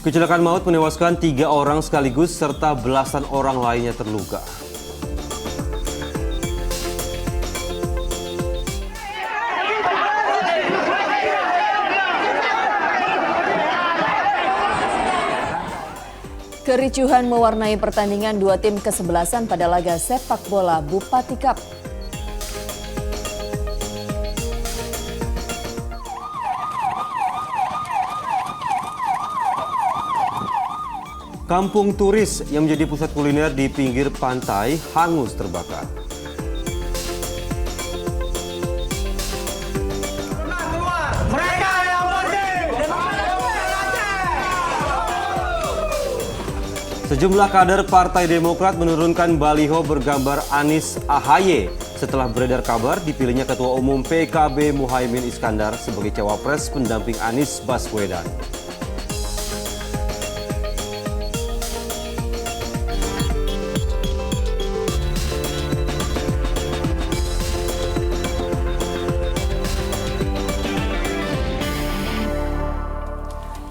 Kecelakaan maut menewaskan 3 orang sekaligus serta belasan orang lainnya terluka. Kericuhan mewarnai pertandingan dua tim kesebelasan pada laga sepak bola Bupati Cup. Kampung turis yang menjadi pusat kuliner di pinggir pantai hangus terbakar. Sejumlah kader Partai Demokrat menurunkan baliho bergambar Anies AHY setelah beredar kabar dipilihnya Ketua Umum PKB Muhaimin Iskandar sebagai cawapres pendamping Anies Baswedan.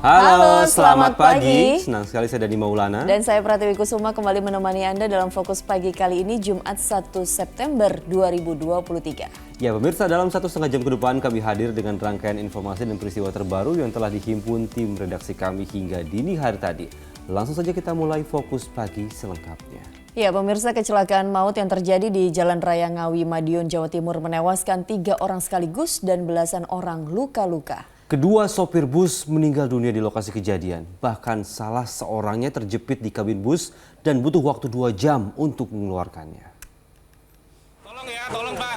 Halo, selamat pagi. Senang sekali saya Dani Maulana. Dan saya Pratiwi Kusuma kembali menemani Anda dalam Fokus Pagi kali ini Jumat 1 September 2023. Ya pemirsa, dalam 1,5 jam ke depan kami hadir dengan rangkaian informasi dan peristiwa terbaru yang telah dihimpun tim redaksi kami hingga dini hari tadi. Langsung saja kita mulai Fokus Pagi selengkapnya. Ya pemirsa, kecelakaan maut yang terjadi di Jalan Raya Ngawi, Madiun, Jawa Timur menewaskan 3 orang sekaligus dan belasan orang luka-luka. Kedua sopir bus meninggal dunia di lokasi kejadian. Bahkan salah seorangnya terjepit di kabin bus dan butuh waktu 2 jam untuk mengeluarkannya. Tolong ya, tolong Pak.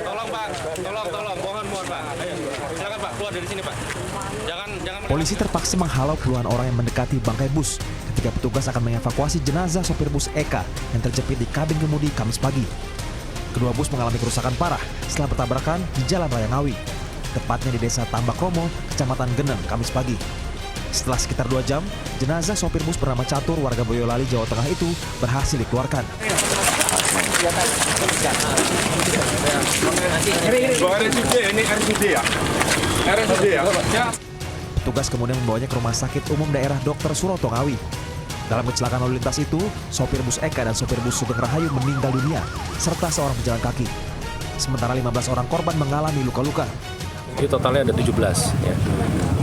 Tolong Pak. Tolong. Mohon Pak. Ayo. Silakan Pak, keluar dari sini Pak. Jangan. Polisi terpaksa menghalau puluhan orang yang mendekati bangkai bus ketika petugas akan mengevakuasi jenazah sopir bus Eka yang terjepit di kabin kemudi Kamis pagi. Kedua bus mengalami kerusakan parah setelah bertabrakan di Jalan Raya Ngawi, tepatnya di Desa Tambak Romo, Kecamatan Geneng, Kamis pagi. Setelah sekitar 2 jam, jenazah sopir bus bernama Catur, warga Boyolali, Jawa Tengah itu berhasil dikeluarkan. Petugas kemudian membawanya ke Rumah Sakit Umum Daerah Dr. Suroto Ngawi. Dalam kecelakaan lalu lintas itu, sopir bus Eka dan sopir bus Sugeng Rahayu meninggal dunia, serta seorang pejalan kaki. Sementara 15 orang korban mengalami luka-luka. Jadi totalnya ada 17 ya.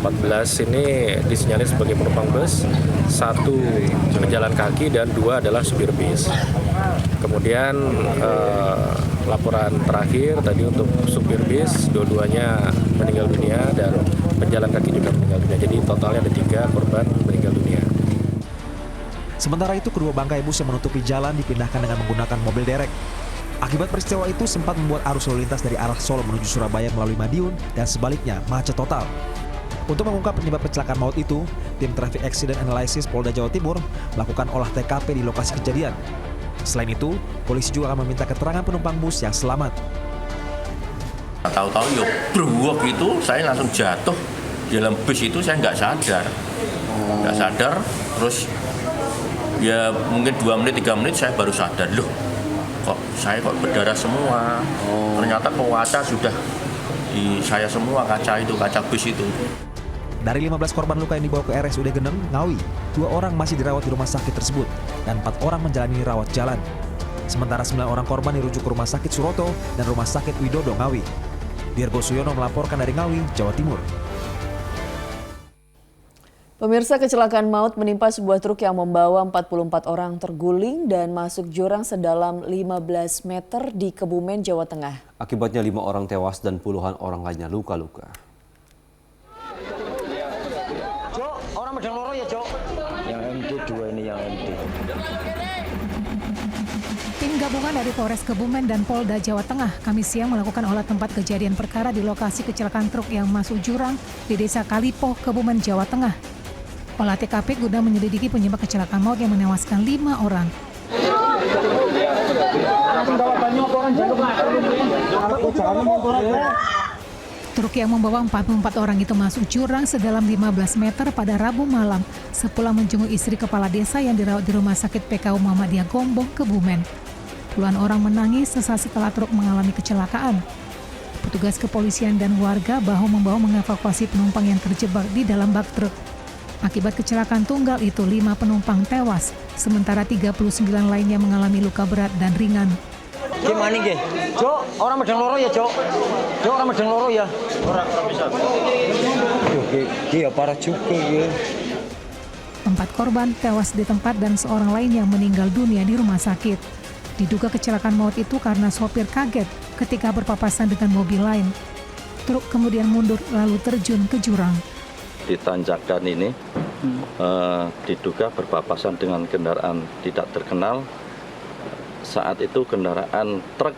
14 ini disinyalir sebagai penumpang bus, 1 pejalan kaki dan 2 adalah supir bis. Kemudian laporan terakhir tadi untuk supir bis, dua-duanya meninggal dunia dan pejalan kaki juga meninggal dunia. Jadi totalnya ada 3 korban meninggal dunia. Sementara itu kedua bangkai bus yang menutupi jalan dipindahkan dengan menggunakan mobil derek. Akibat peristiwa itu sempat membuat arus lalu lintas dari arah Solo menuju Surabaya melalui Madiun dan sebaliknya macet total. Untuk mengungkap penyebab kecelakaan maut itu, tim Traffic Accident Analysis Polda Jawa Timur melakukan olah TKP di lokasi kejadian. Selain itu, polisi juga akan meminta keterangan penumpang bus yang selamat. Tahu-tahu ya brewok itu saya langsung jatuh di dalam bus itu, saya nggak sadar, terus ya mungkin 2 menit 3 menit saya baru sadar, loh kok saya berdarah semua. Ternyata kaca sudah di saya semua, kaca bus itu. Dari 15 korban luka yang dibawa ke RSUD Geneng, Ngawi, 2 orang masih dirawat di rumah sakit tersebut dan 4 orang menjalani rawat jalan. Sementara 9 orang korban dirujuk ke Rumah Sakit Suroto dan Rumah Sakit Widodo Ngawi. Dirgo Suyono melaporkan dari Ngawi, Jawa Timur. Pemirsa, kecelakaan maut menimpa sebuah truk yang membawa 44 orang terguling dan masuk jurang sedalam 15 meter di Kebumen, Jawa Tengah. Akibatnya 5 orang tewas dan puluhan orang lainnya luka-luka. Cok, orang medang loro ya, Cok. Yang MT2 ini yang MT. Tim gabungan dari Polres Kebumen dan Polda Jawa Tengah Kamis siang melakukan olah tempat kejadian perkara di lokasi kecelakaan truk yang masuk jurang di Desa Kalipo, Kebumen, Jawa Tengah. Olah TKP guna menyelidiki penyebab kecelakaan maut yang menewaskan 5 orang. Truk yang membawa 44 orang itu masuk jurang sedalam 15 meter pada Rabu malam sepulang menjenguk istri kepala desa yang dirawat di Rumah Sakit PKU Muhammadiyah Gombong, Kebumen. Puluhan orang menangis sesaat setelah truk mengalami kecelakaan. Petugas kepolisian dan warga bahu-membahu mengevakuasi penumpang yang terjebak di dalam bak truk. Akibat kecelakaan tunggal itu 5 penumpang tewas, sementara 39 lainnya mengalami luka berat dan ringan. Gimana nggih? Cok, orang medang loro ya, Cok. Cok, orang medang loro ya. Orang bisa. Iya, parah juga ya. 4 korban tewas di tempat dan seorang lainnya meninggal dunia di rumah sakit. Diduga kecelakaan maut itu karena sopir kaget ketika berpapasan dengan mobil lain. Truk kemudian mundur lalu terjun ke jurang. Di tanjakan ini diduga berpapasan dengan kendaraan tidak terkenal. Saat itu kendaraan truk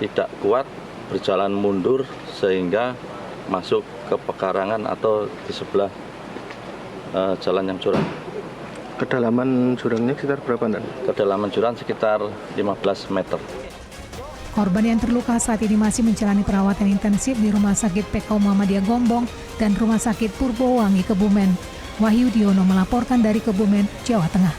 tidak kuat berjalan mundur sehingga masuk ke pekarangan atau di sebelah jalan yang curam. Kedalaman jurangnya sekitar berapa, Dan? Kedalaman jurang sekitar 15 meter. Korban yang terluka saat ini masih menjalani perawatan intensif di Rumah Sakit PKU Muhammadiyah Gombong dan Rumah Sakit Purbowangi Kebumen. Wahyu Diono melaporkan dari Kebumen, Jawa Tengah.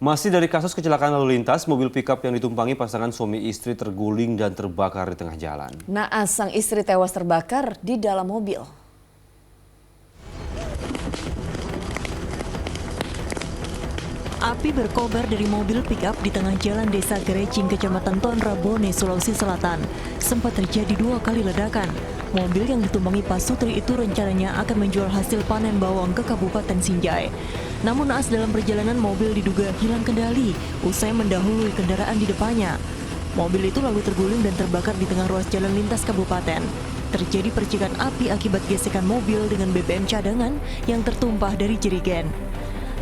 Masih dari kasus kecelakaan lalu lintas, mobil pickup yang ditumpangi pasangan suami istri terguling dan terbakar di tengah jalan. Naas, sang istri tewas terbakar di dalam mobil. Api berkobar dari mobil pickup di tengah jalan Desa Gerecing, Kecamatan Tonra Bone, Sulawesi Selatan. Sempat terjadi 2 kali ledakan. Mobil yang ditumpangi Pak Sutri itu rencananya akan menjual hasil panen bawang ke Kabupaten Sinjai. Namun naas dalam perjalanan mobil diduga hilang kendali usai mendahului kendaraan di depannya. Mobil itu lalu terguling dan terbakar di tengah ruas jalan lintas kabupaten. Terjadi percikan api akibat gesekan mobil dengan BBM cadangan yang tertumpah dari jerigen.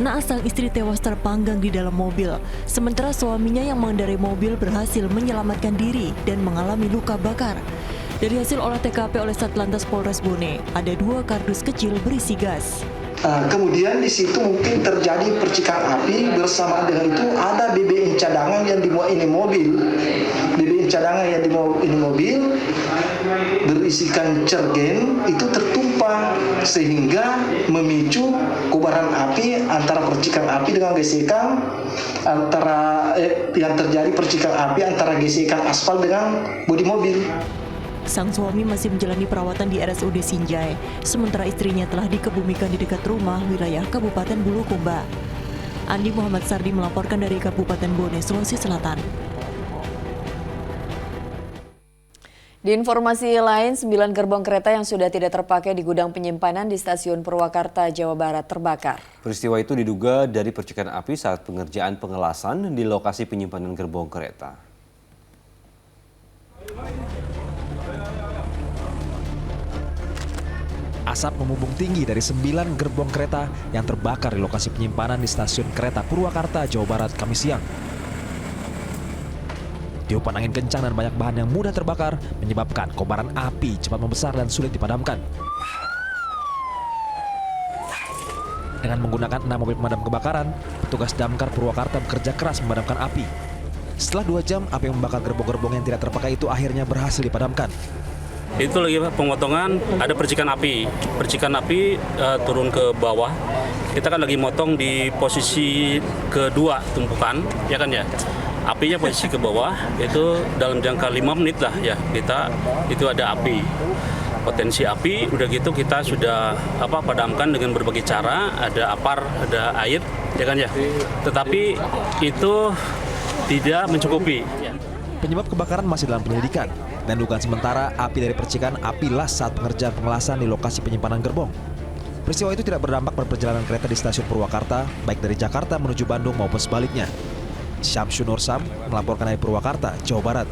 Naas, sang istri tewas terpanggang di dalam mobil, sementara suaminya yang mengendarai mobil berhasil menyelamatkan diri dan mengalami luka bakar. Dari hasil olah TKP oleh Satlantas Polres Bone, ada 2 kardus kecil berisi gas. Kemudian di situ mungkin terjadi percikan api, bersamaan dengan itu ada BBM cadangan yang dimuat ini mobil. BBM cadangan yang dimuat ini mobil berisikan cergen itu tertumpah sehingga memicu kobaran api antara percikan api dengan gesekan antara yang terjadi percikan api antara gesekan aspal dengan bodi mobil. Sang suami masih menjalani perawatan di RSUD Sinjai, sementara istrinya telah dikebumikan di dekat rumah wilayah Kabupaten Bulukumba. Andi Muhammad Sardi melaporkan dari Kabupaten Bone, Sulawesi Selatan. Di informasi lain, 9 gerbong kereta yang sudah tidak terpakai di gudang penyimpanan di Stasiun Purwakarta, Jawa Barat terbakar. Peristiwa itu diduga dari percikan api saat pengerjaan pengelasan di lokasi penyimpanan gerbong kereta. Asap membumbung tinggi dari 9 gerbong kereta yang terbakar di lokasi penyimpanan di Stasiun Kereta Purwakarta, Jawa Barat, Kamis siang. Tiupan angin kencang dan banyak bahan yang mudah terbakar menyebabkan kobaran api cepat membesar dan sulit dipadamkan. Dengan menggunakan 6 mobil pemadam kebakaran, petugas damkar Purwakarta bekerja keras memadamkan api. Setelah 2 jam, api yang membakar gerbong-gerbong yang tidak terpakai itu akhirnya berhasil dipadamkan. Itu lagi pemotongan, ada percikan api. Percikan api turun ke bawah. Kita kan lagi motong di posisi kedua tumpukan, ya kan ya. Apinya posisi ke bawah, itu dalam jangka 5 menit lah ya itu ada api. Potensi api, udah gitu kita sudah padamkan dengan berbagai cara, ada apar, ada air, ya kan ya. Tetapi itu tidak mencukupi. Penyebab kebakaran masih dalam penyelidikan dan dugaan sementara api dari percikan api las saat pengerjaan pengelasan di lokasi penyimpanan gerbong. Peristiwa itu tidak berdampak pada perjalanan kereta di Stasiun Purwakarta, baik dari Jakarta menuju Bandung maupun sebaliknya. Syamsul Nursam melaporkan dari Purwakarta, Jawa Barat.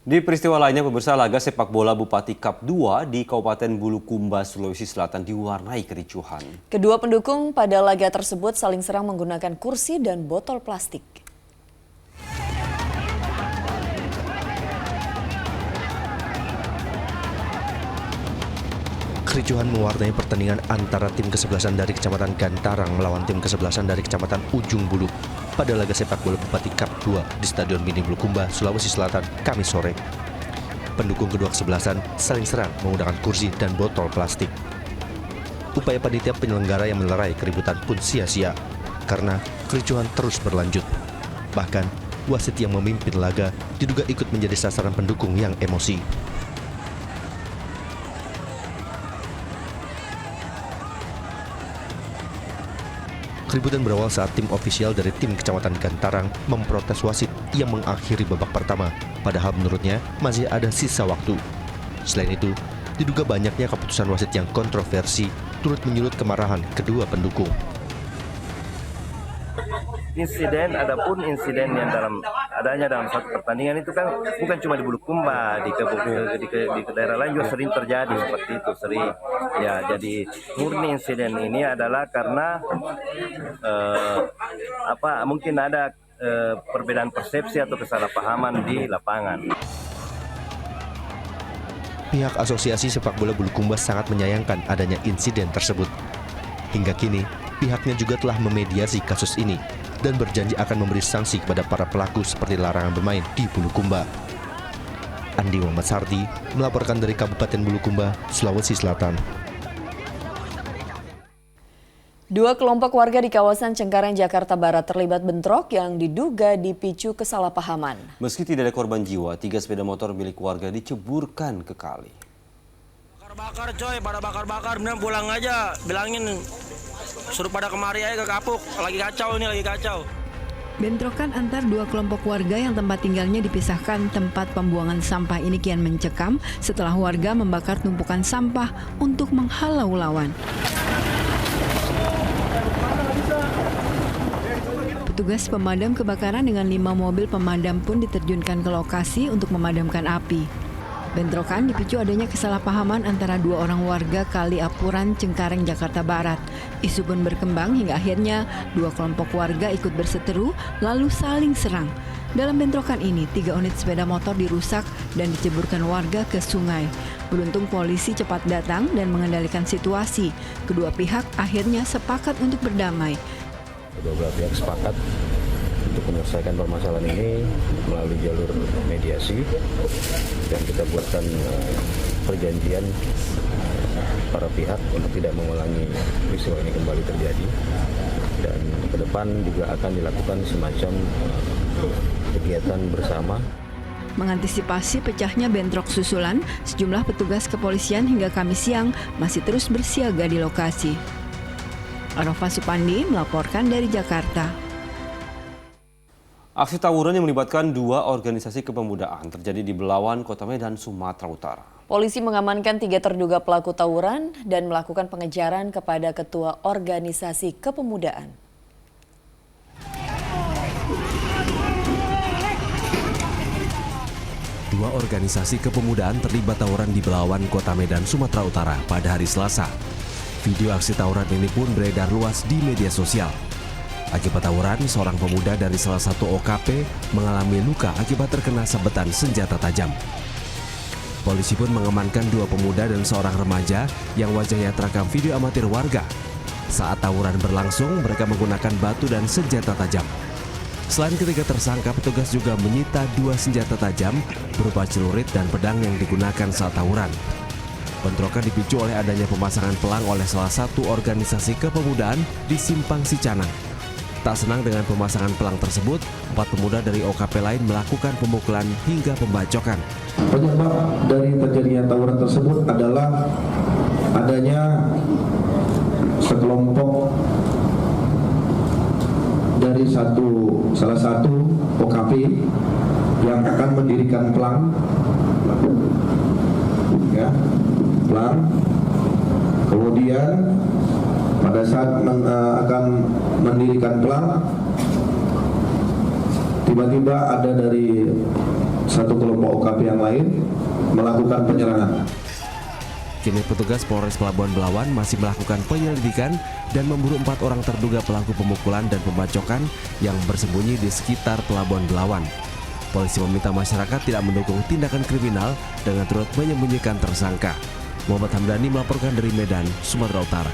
Di peristiwa lainnya, pemirsa, laga sepak bola Bupati Cup 2 di Kabupaten Bulukumba, Sulawesi Selatan diwarnai kericuhan. Kedua pendukung pada laga tersebut saling serang menggunakan kursi dan botol plastik. Kericuhan mewarnai pertandingan antara tim kesebelasan dari Kecamatan Gantarang melawan tim kesebelasan dari Kecamatan Ujung Bulu pada laga sepak bola Bupati Cup 2 di Stadion Mini Bulukumba, Sulawesi Selatan, Kamis sore. Pendukung kedua kesebelasan saling serang menggunakan kursi dan botol plastik. Upaya panitia penyelenggara yang melerai keributan pun sia-sia karena kericuhan terus berlanjut. Bahkan wasit yang memimpin laga diduga ikut menjadi sasaran pendukung yang emosi. Keributan berawal saat tim ofisial dari tim Kecamatan Gantarang memprotes wasit yang mengakhiri babak pertama. Padahal menurutnya masih ada sisa waktu. Selain itu, diduga banyaknya keputusan wasit yang kontroversi turut menyulut kemarahan kedua pendukung. Adapun insiden yang adanya dalam satu pertandingan itu kan bukan cuma di Bulukumba, di daerah lain juga sering terjadi seperti itu, sering. Ya, jadi murni insiden ini adalah karena mungkin ada perbedaan persepsi atau kesalahpahaman di lapangan. Pihak Asosiasi Sepak Bola Bulukumba sangat menyayangkan adanya insiden tersebut. Hingga kini, pihaknya juga telah memediasi kasus ini dan berjanji akan memberi sanksi kepada para pelaku seperti larangan bermain di Bulukumba. Andi Muhammad Sardi melaporkan dari Kabupaten Bulukumba, Sulawesi Selatan. Dua kelompok warga di kawasan Cengkareng, Jakarta Barat terlibat bentrok yang diduga dipicu kesalahpahaman. Meski tidak ada korban jiwa, 3 sepeda motor milik warga diceburkan ke kali. Bakar coy, pada bakar-bakar, bener pulang aja, bilangin suruh pada kemari aja ke kapuk, lagi kacau ini, lagi kacau. Bentrokan antar dua kelompok warga yang tempat tinggalnya dipisahkan tempat pembuangan sampah ini kian mencekam setelah warga membakar tumpukan sampah untuk menghalau lawan. Petugas pemadam kebakaran dengan 5 mobil pemadam pun diterjunkan ke lokasi untuk memadamkan api. Bentrokan dipicu adanya kesalahpahaman antara dua orang warga Kali Apuran, Cengkareng, Jakarta Barat. Isu pun berkembang hingga akhirnya dua kelompok warga ikut berseteru lalu saling serang. Dalam bentrokan ini, 3 unit sepeda motor dirusak dan diceburkan warga ke sungai. Beruntung polisi cepat datang dan mengendalikan situasi. Kedua pihak akhirnya sepakat untuk berdamai. Kedua belah pihak sepakat untuk menyelesaikan permasalahan ini melalui jalur mediasi, dan kita buatkan perjanjian para pihak untuk tidak mengulangi peristiwa ini kembali terjadi, dan ke depan juga akan dilakukan semacam kegiatan bersama. Mengantisipasi pecahnya bentrok susulan, sejumlah petugas kepolisian hingga Kamis siang masih terus bersiaga di lokasi. Arafah Supandi melaporkan dari Jakarta. Aksi tawuran yang melibatkan 2 organisasi kepemudaan terjadi di Belawan, Kota Medan, Sumatera Utara. Polisi mengamankan 3 terduga pelaku tawuran dan melakukan pengejaran kepada ketua organisasi kepemudaan. Dua organisasi kepemudaan terlibat tawuran di Belawan, Kota Medan, Sumatera Utara pada hari Selasa. Video aksi tawuran ini pun beredar luas di media sosial. Akibat tawuran, seorang pemuda dari salah satu OKP mengalami luka akibat terkena sabetan senjata tajam. Polisi pun mengamankan 2 pemuda dan seorang remaja yang wajahnya terekam video amatir warga. Saat tawuran berlangsung, mereka menggunakan batu dan senjata tajam. Selain ketiga tersangka, petugas juga menyita 2 senjata tajam berupa celurit dan pedang yang digunakan saat tawuran. Bentrokan dipicu oleh adanya pemasangan pelang oleh salah satu organisasi kepemudaan di Simpang Sicanang. Tak senang dengan pemasangan pelang tersebut, 4 pemuda dari OKP lain melakukan pemukulan hingga pembacokan. Penyebab dari terjadinya tawuran tersebut adalah adanya sekelompok dari salah satu OKP yang akan mendirikan pelang, kemudian pada saat akan mendirikan pelang, tiba-tiba ada dari satu kelompok OKP yang lain melakukan penyerangan. Kini petugas Polres Pelabuhan Belawan masih melakukan penyelidikan dan memburu 4 orang terduga pelaku pemukulan dan pembacokan yang bersembunyi di sekitar Pelabuhan Belawan. Polisi meminta masyarakat tidak mendukung tindakan kriminal dengan turut menyembunyikan tersangka. Muhammad Hamdani melaporkan dari Medan, Sumatera Utara.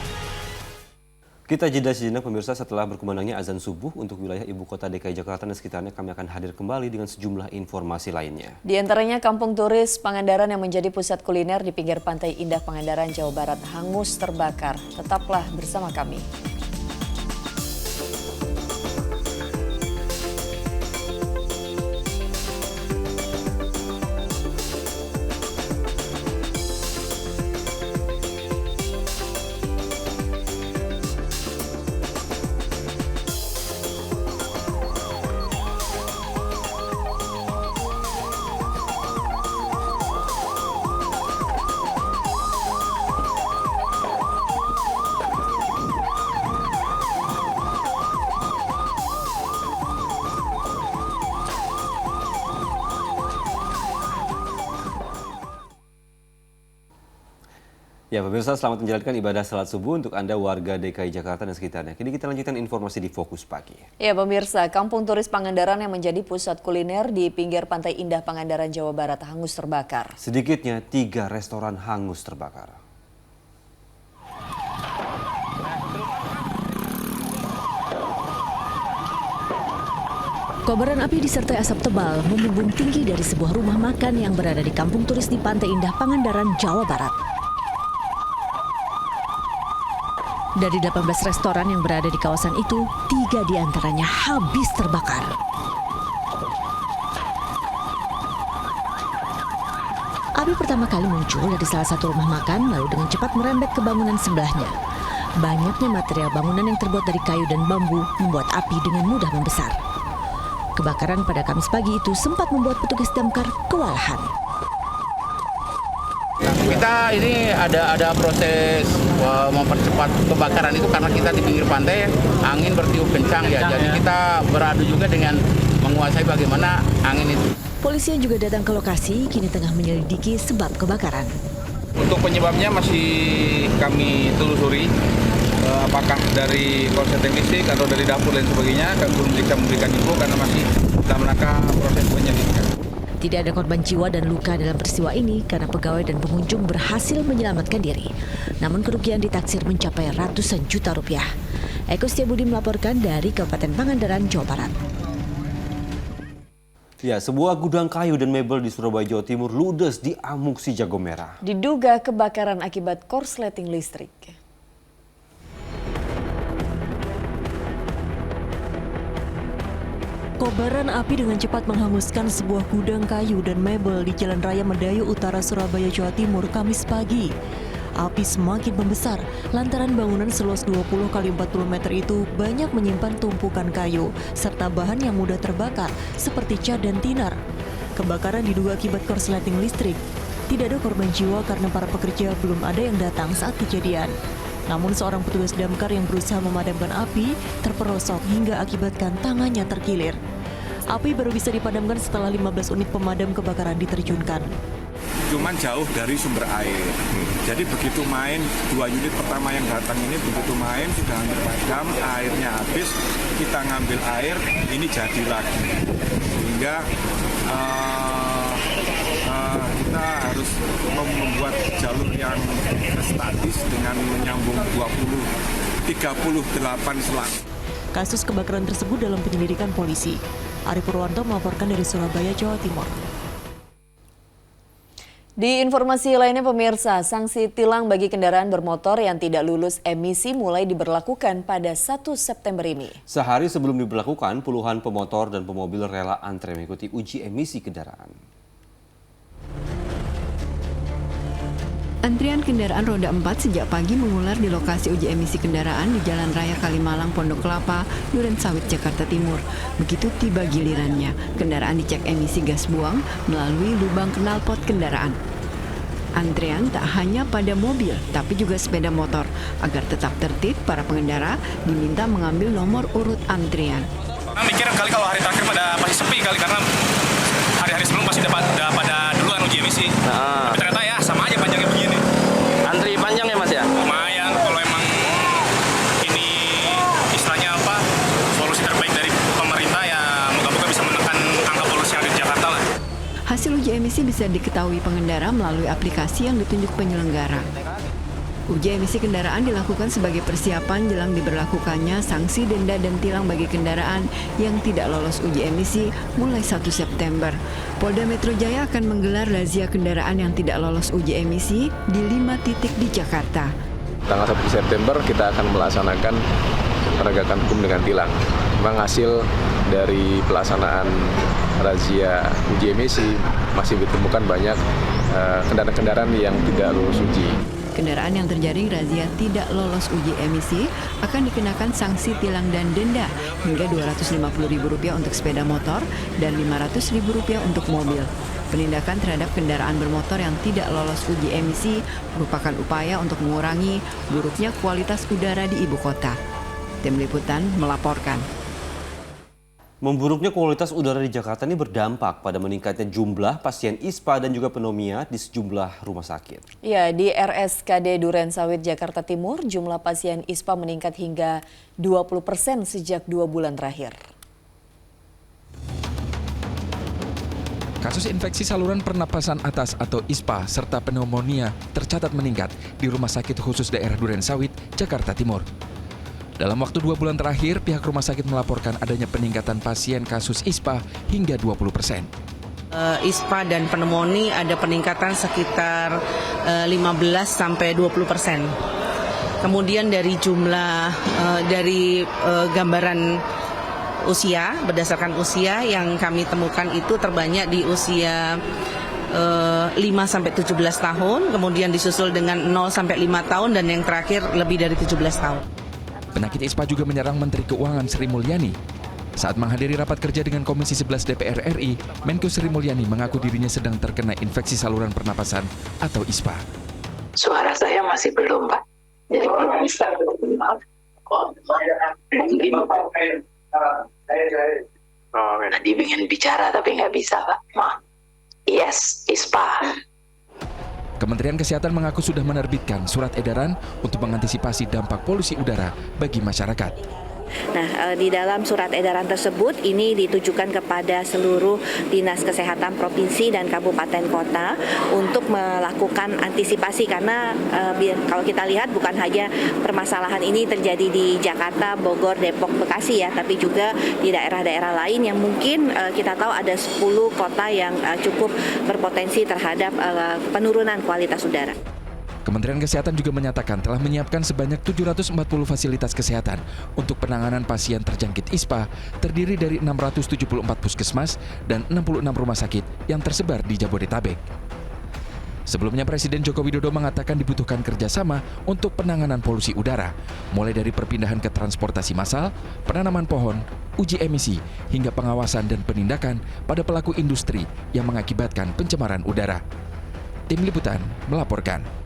Kita jeda sejenak pemirsa, setelah berkumandangnya azan subuh untuk wilayah ibu kota DKI Jakarta dan sekitarnya, kami akan hadir kembali dengan sejumlah informasi lainnya. Di antaranya kampung turis Pangandaran yang menjadi pusat kuliner di pinggir pantai indah Pangandaran, Jawa Barat hangus terbakar. Tetaplah bersama kami. Ya pemirsa, selamat menjalankan ibadah salat subuh untuk Anda warga DKI Jakarta dan sekitarnya. Kini kita lanjutkan informasi di Fokus Pagi. Ya pemirsa, kampung turis Pangandaran yang menjadi pusat kuliner di pinggir Pantai Indah Pangandaran, Jawa Barat hangus terbakar. Sedikitnya 3 restoran hangus terbakar. Kobaran api disertai asap tebal membumbung tinggi dari sebuah rumah makan yang berada di kampung turis di Pantai Indah Pangandaran, Jawa Barat. Dari 18 restoran yang berada di kawasan itu, 3 diantaranya habis terbakar. Api pertama kali muncul dari salah satu rumah makan, lalu dengan cepat merembet ke bangunan sebelahnya. Banyaknya material bangunan yang terbuat dari kayu dan bambu membuat api dengan mudah membesar. Kebakaran pada Kamis pagi itu sempat membuat petugas damkar kewalahan. Kita ini ada proses mempercepat kebakaran itu karena kita di pinggir pantai, angin bertiup kencang ya. Jadi kita beradu juga dengan menguasai bagaimana angin itu. Polisi yang juga datang ke lokasi kini tengah menyelidiki sebab kebakaran. Untuk penyebabnya masih kami telusuri, apakah dari korsleting listrik atau dari dapur dan sebagainya, kami belum bisa memberikan info karena masih dalam rangka proses penyelidikan. Tidak ada korban jiwa dan luka dalam peristiwa ini karena pegawai dan pengunjung berhasil menyelamatkan diri. Namun kerugian ditaksir mencapai ratusan juta rupiah. Eko Setiabudi melaporkan dari Kabupaten Pangandaran, Jawa Barat. Ya, sebuah gudang kayu dan mebel di Surabaya, Jawa Timur ludes di Amuk Si Jago Merah. Diduga kebakaran akibat korsleting listrik. Kobaran api dengan cepat menghanguskan sebuah gudang kayu dan mebel di Jalan Raya Medayu Utara, Surabaya, Jawa Timur, Kamis pagi. Api semakin membesar lantaran bangunan seluas 20 x 40 meter itu banyak menyimpan tumpukan kayu serta bahan yang mudah terbakar seperti cat dan tinar. Kebakaran diduga akibat korsleting listrik. Tidak ada korban jiwa karena para pekerja belum ada yang datang saat kejadian. Namun seorang petugas damkar yang berusaha memadamkan api terperosok hingga akibatkan tangannya terkilir. Api baru bisa dipadamkan setelah 15 unit pemadam kebakaran diterjunkan. Cuman jauh dari sumber air. Jadi begitu main, 2 unit pertama yang datang ini begitu main sudah hampir padam, airnya habis, kita ngambil air, ini jadi lagi. Sehingga kita harus membuat jalur yang statis dengan menyambung 38 selang. Kasus kebakaran tersebut dalam penyelidikan polisi. Ari Purwanto melaporkan dari Surabaya, Jawa Timur. Di informasi lainnya pemirsa, sanksi tilang bagi kendaraan bermotor yang tidak lulus emisi mulai diberlakukan pada 1 September ini. Sehari sebelum diberlakukan, puluhan pemotor dan pemobil rela antre mengikuti uji emisi kendaraan. Antrian kendaraan roda 4 sejak pagi mengular di lokasi uji emisi kendaraan di Jalan Raya Kalimalang, Pondok Kelapa, Duren Sawit, Jakarta Timur. Begitu tiba gilirannya, kendaraan dicek emisi gas buang melalui lubang knalpot kendaraan. Antrian tak hanya pada mobil, tapi juga sepeda motor. Agar tetap tertib, para pengendara diminta mengambil nomor urut antrian. Nah, mikir kali kalau hari terakhir pasti sepi kali karena hari-hari sebelum pasti udah pada duluan uji emisi. Tapi ternyata ya sama aja panjangnya begini. Antri panjang ya Mas ya? Lumayan kalau emang ini istilahnya apa solusi terbaik dari pemerintah ya moga-moga bisa menekan angka polusi yang ada di Jakarta lah. Hasil uji emisi bisa diketahui pengendara melalui aplikasi yang ditunjuk penyelenggara. Uji emisi kendaraan dilakukan sebagai persiapan jelang diberlakukannya sanksi denda dan tilang bagi kendaraan yang tidak lolos uji emisi mulai 1 September. Polda Metro Jaya akan menggelar razia kendaraan yang tidak lolos uji emisi di 5 titik di Jakarta. Tanggal 1 September kita akan melaksanakan penegakan hukum dengan tilang. Memang hasil dari pelaksanaan razia uji emisi masih ditemukan banyak kendaraan-kendaraan yang tidak lolos uji. Kendaraan yang terjaring razia tidak lolos uji emisi akan dikenakan sanksi tilang dan denda hingga Rp250.000 untuk sepeda motor dan Rp500.000 untuk mobil. Penindakan terhadap kendaraan bermotor yang tidak lolos uji emisi merupakan upaya untuk mengurangi buruknya kualitas udara di ibu kota. Tim Liputan melaporkan. Memburuknya kualitas udara di Jakarta ini berdampak pada meningkatnya jumlah pasien ISPA dan juga pneumonia di sejumlah rumah sakit. Ya, di RSKD Durensawit, Jakarta Timur, jumlah pasien ISPA meningkat hingga 20% sejak 2 bulan terakhir. Kasus infeksi saluran pernapasan atas atau ISPA serta pneumonia tercatat meningkat di Rumah Sakit Khusus Daerah Durensawit, Jakarta Timur. Dalam waktu 2 bulan terakhir, pihak rumah sakit melaporkan adanya peningkatan pasien kasus ISPA hingga 20%. ISPA dan pneumonia ada peningkatan sekitar 15-20%. Kemudian dari jumlah gambaran usia, berdasarkan usia yang kami temukan itu terbanyak di usia 5-17 tahun, kemudian disusul dengan 0-5 tahun, dan yang terakhir lebih dari 17 tahun. Penyakit ISPA juga menyerang Menteri Keuangan Sri Mulyani. Saat menghadiri rapat kerja dengan Komisi 11 DPR RI, Menko Sri Mulyani mengaku dirinya sedang terkena infeksi saluran pernapasan atau ISPA. Suara saya masih belum, Pak. Jadi belum bisa. Tadi ingin bicara tapi nggak bisa, Pak. Maaf. Yes, ISPA. Kementerian Kesehatan mengaku sudah menerbitkan surat edaran untuk mengantisipasi dampak polusi udara bagi masyarakat. Nah, di dalam surat edaran tersebut ini ditujukan kepada seluruh dinas kesehatan provinsi dan kabupaten kota untuk melakukan antisipasi, karena kalau kita lihat bukan hanya permasalahan ini terjadi di Jakarta, Bogor, Depok, Bekasi ya, tapi juga di daerah-daerah lain yang mungkin kita tahu ada 10 kota yang cukup berpotensi terhadap penurunan kualitas udara. Kementerian Kesehatan juga menyatakan telah menyiapkan sebanyak 740 fasilitas kesehatan untuk penanganan pasien terjangkit ISPA, terdiri dari 674 puskesmas dan 66 rumah sakit yang tersebar di Jabodetabek. Sebelumnya Presiden Joko Widodo mengatakan dibutuhkan kerjasama untuk penanganan polusi udara, mulai dari perpindahan ke transportasi massal, penanaman pohon, uji emisi, hingga pengawasan dan penindakan pada pelaku industri yang mengakibatkan pencemaran udara. Tim Liputan melaporkan.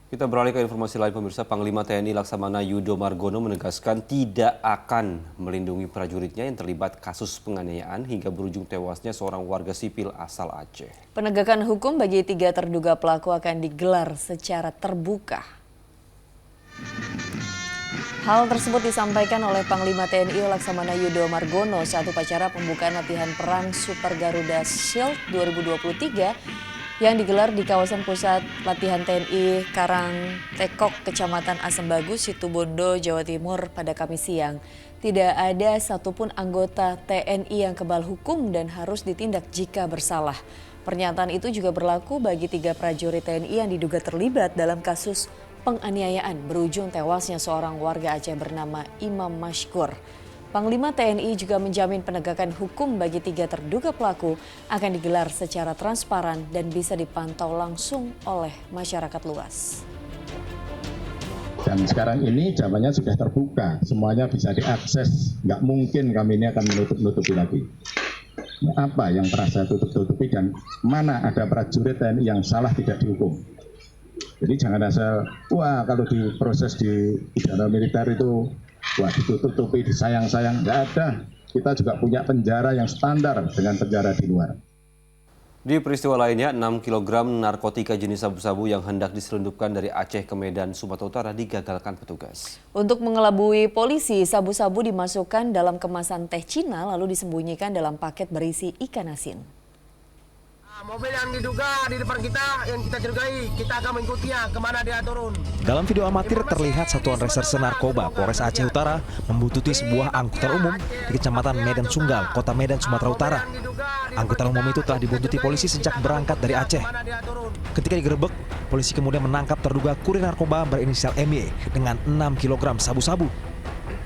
Kita beralih ke informasi lain, pemirsa. Panglima TNI Laksamana Yudo Margono menegaskan tidak akan melindungi prajuritnya yang terlibat kasus penganiayaan hingga berujung tewasnya seorang warga sipil asal Aceh. Penegakan hukum bagi 3 terduga pelaku akan digelar secara terbuka. Hal tersebut disampaikan oleh Panglima TNI Laksamana Yudo Margono saat upacara pembukaan latihan perang Super Garuda Shield 2023 yang digelar di kawasan pusat latihan TNI Karangtekok, Kecamatan Asem Bagus, Situbondo, Jawa Timur pada Kamis siang. Tidak ada satupun anggota TNI yang kebal hukum dan harus ditindak jika bersalah. Pernyataan itu juga berlaku bagi 3 prajurit TNI yang diduga terlibat dalam kasus penganiayaan berujung tewasnya seorang warga Aceh bernama Imam Mashkur. Panglima TNI juga menjamin penegakan hukum bagi 3 terduga pelaku akan digelar secara transparan dan bisa dipantau langsung oleh masyarakat luas. Dan sekarang ini zamannya sudah terbuka, semuanya bisa diakses. Nggak mungkin kami ini akan menutup-nutupi lagi. Apa yang terasa tutup-tutupi dan mana ada prajurit TNI yang salah tidak dihukum. Jadi jangan asal, wah kalau diproses di pidana militer itu wah ditutup-tutupi, disayang-sayang, nggak ada. Kita juga punya penjara yang standar dengan penjara di luar. Di peristiwa lainnya, 6 kg narkotika jenis sabu-sabu yang hendak diselundupkan dari Aceh ke Medan, Sumatera Utara digagalkan petugas. Untuk mengelabui polisi, sabu-sabu dimasukkan dalam kemasan teh Cina lalu disembunyikan dalam paket berisi ikan asin. Mobil yang diduga di depan kita, yang kita curigai, kita akan mengikutinya kemana dia turun. Dalam video amatir terlihat Satuan Reserse Narkoba Polres Aceh Utara membuntuti sebuah angkutan umum di Kecamatan Medan Sunggal, Kota Medan, Sumatera Utara. Angkutan umum itu telah dibuntuti polisi sejak berangkat dari Aceh. Ketika digerebek, polisi kemudian menangkap terduga kurir narkoba berinisial MY dengan 6 kg sabu-sabu.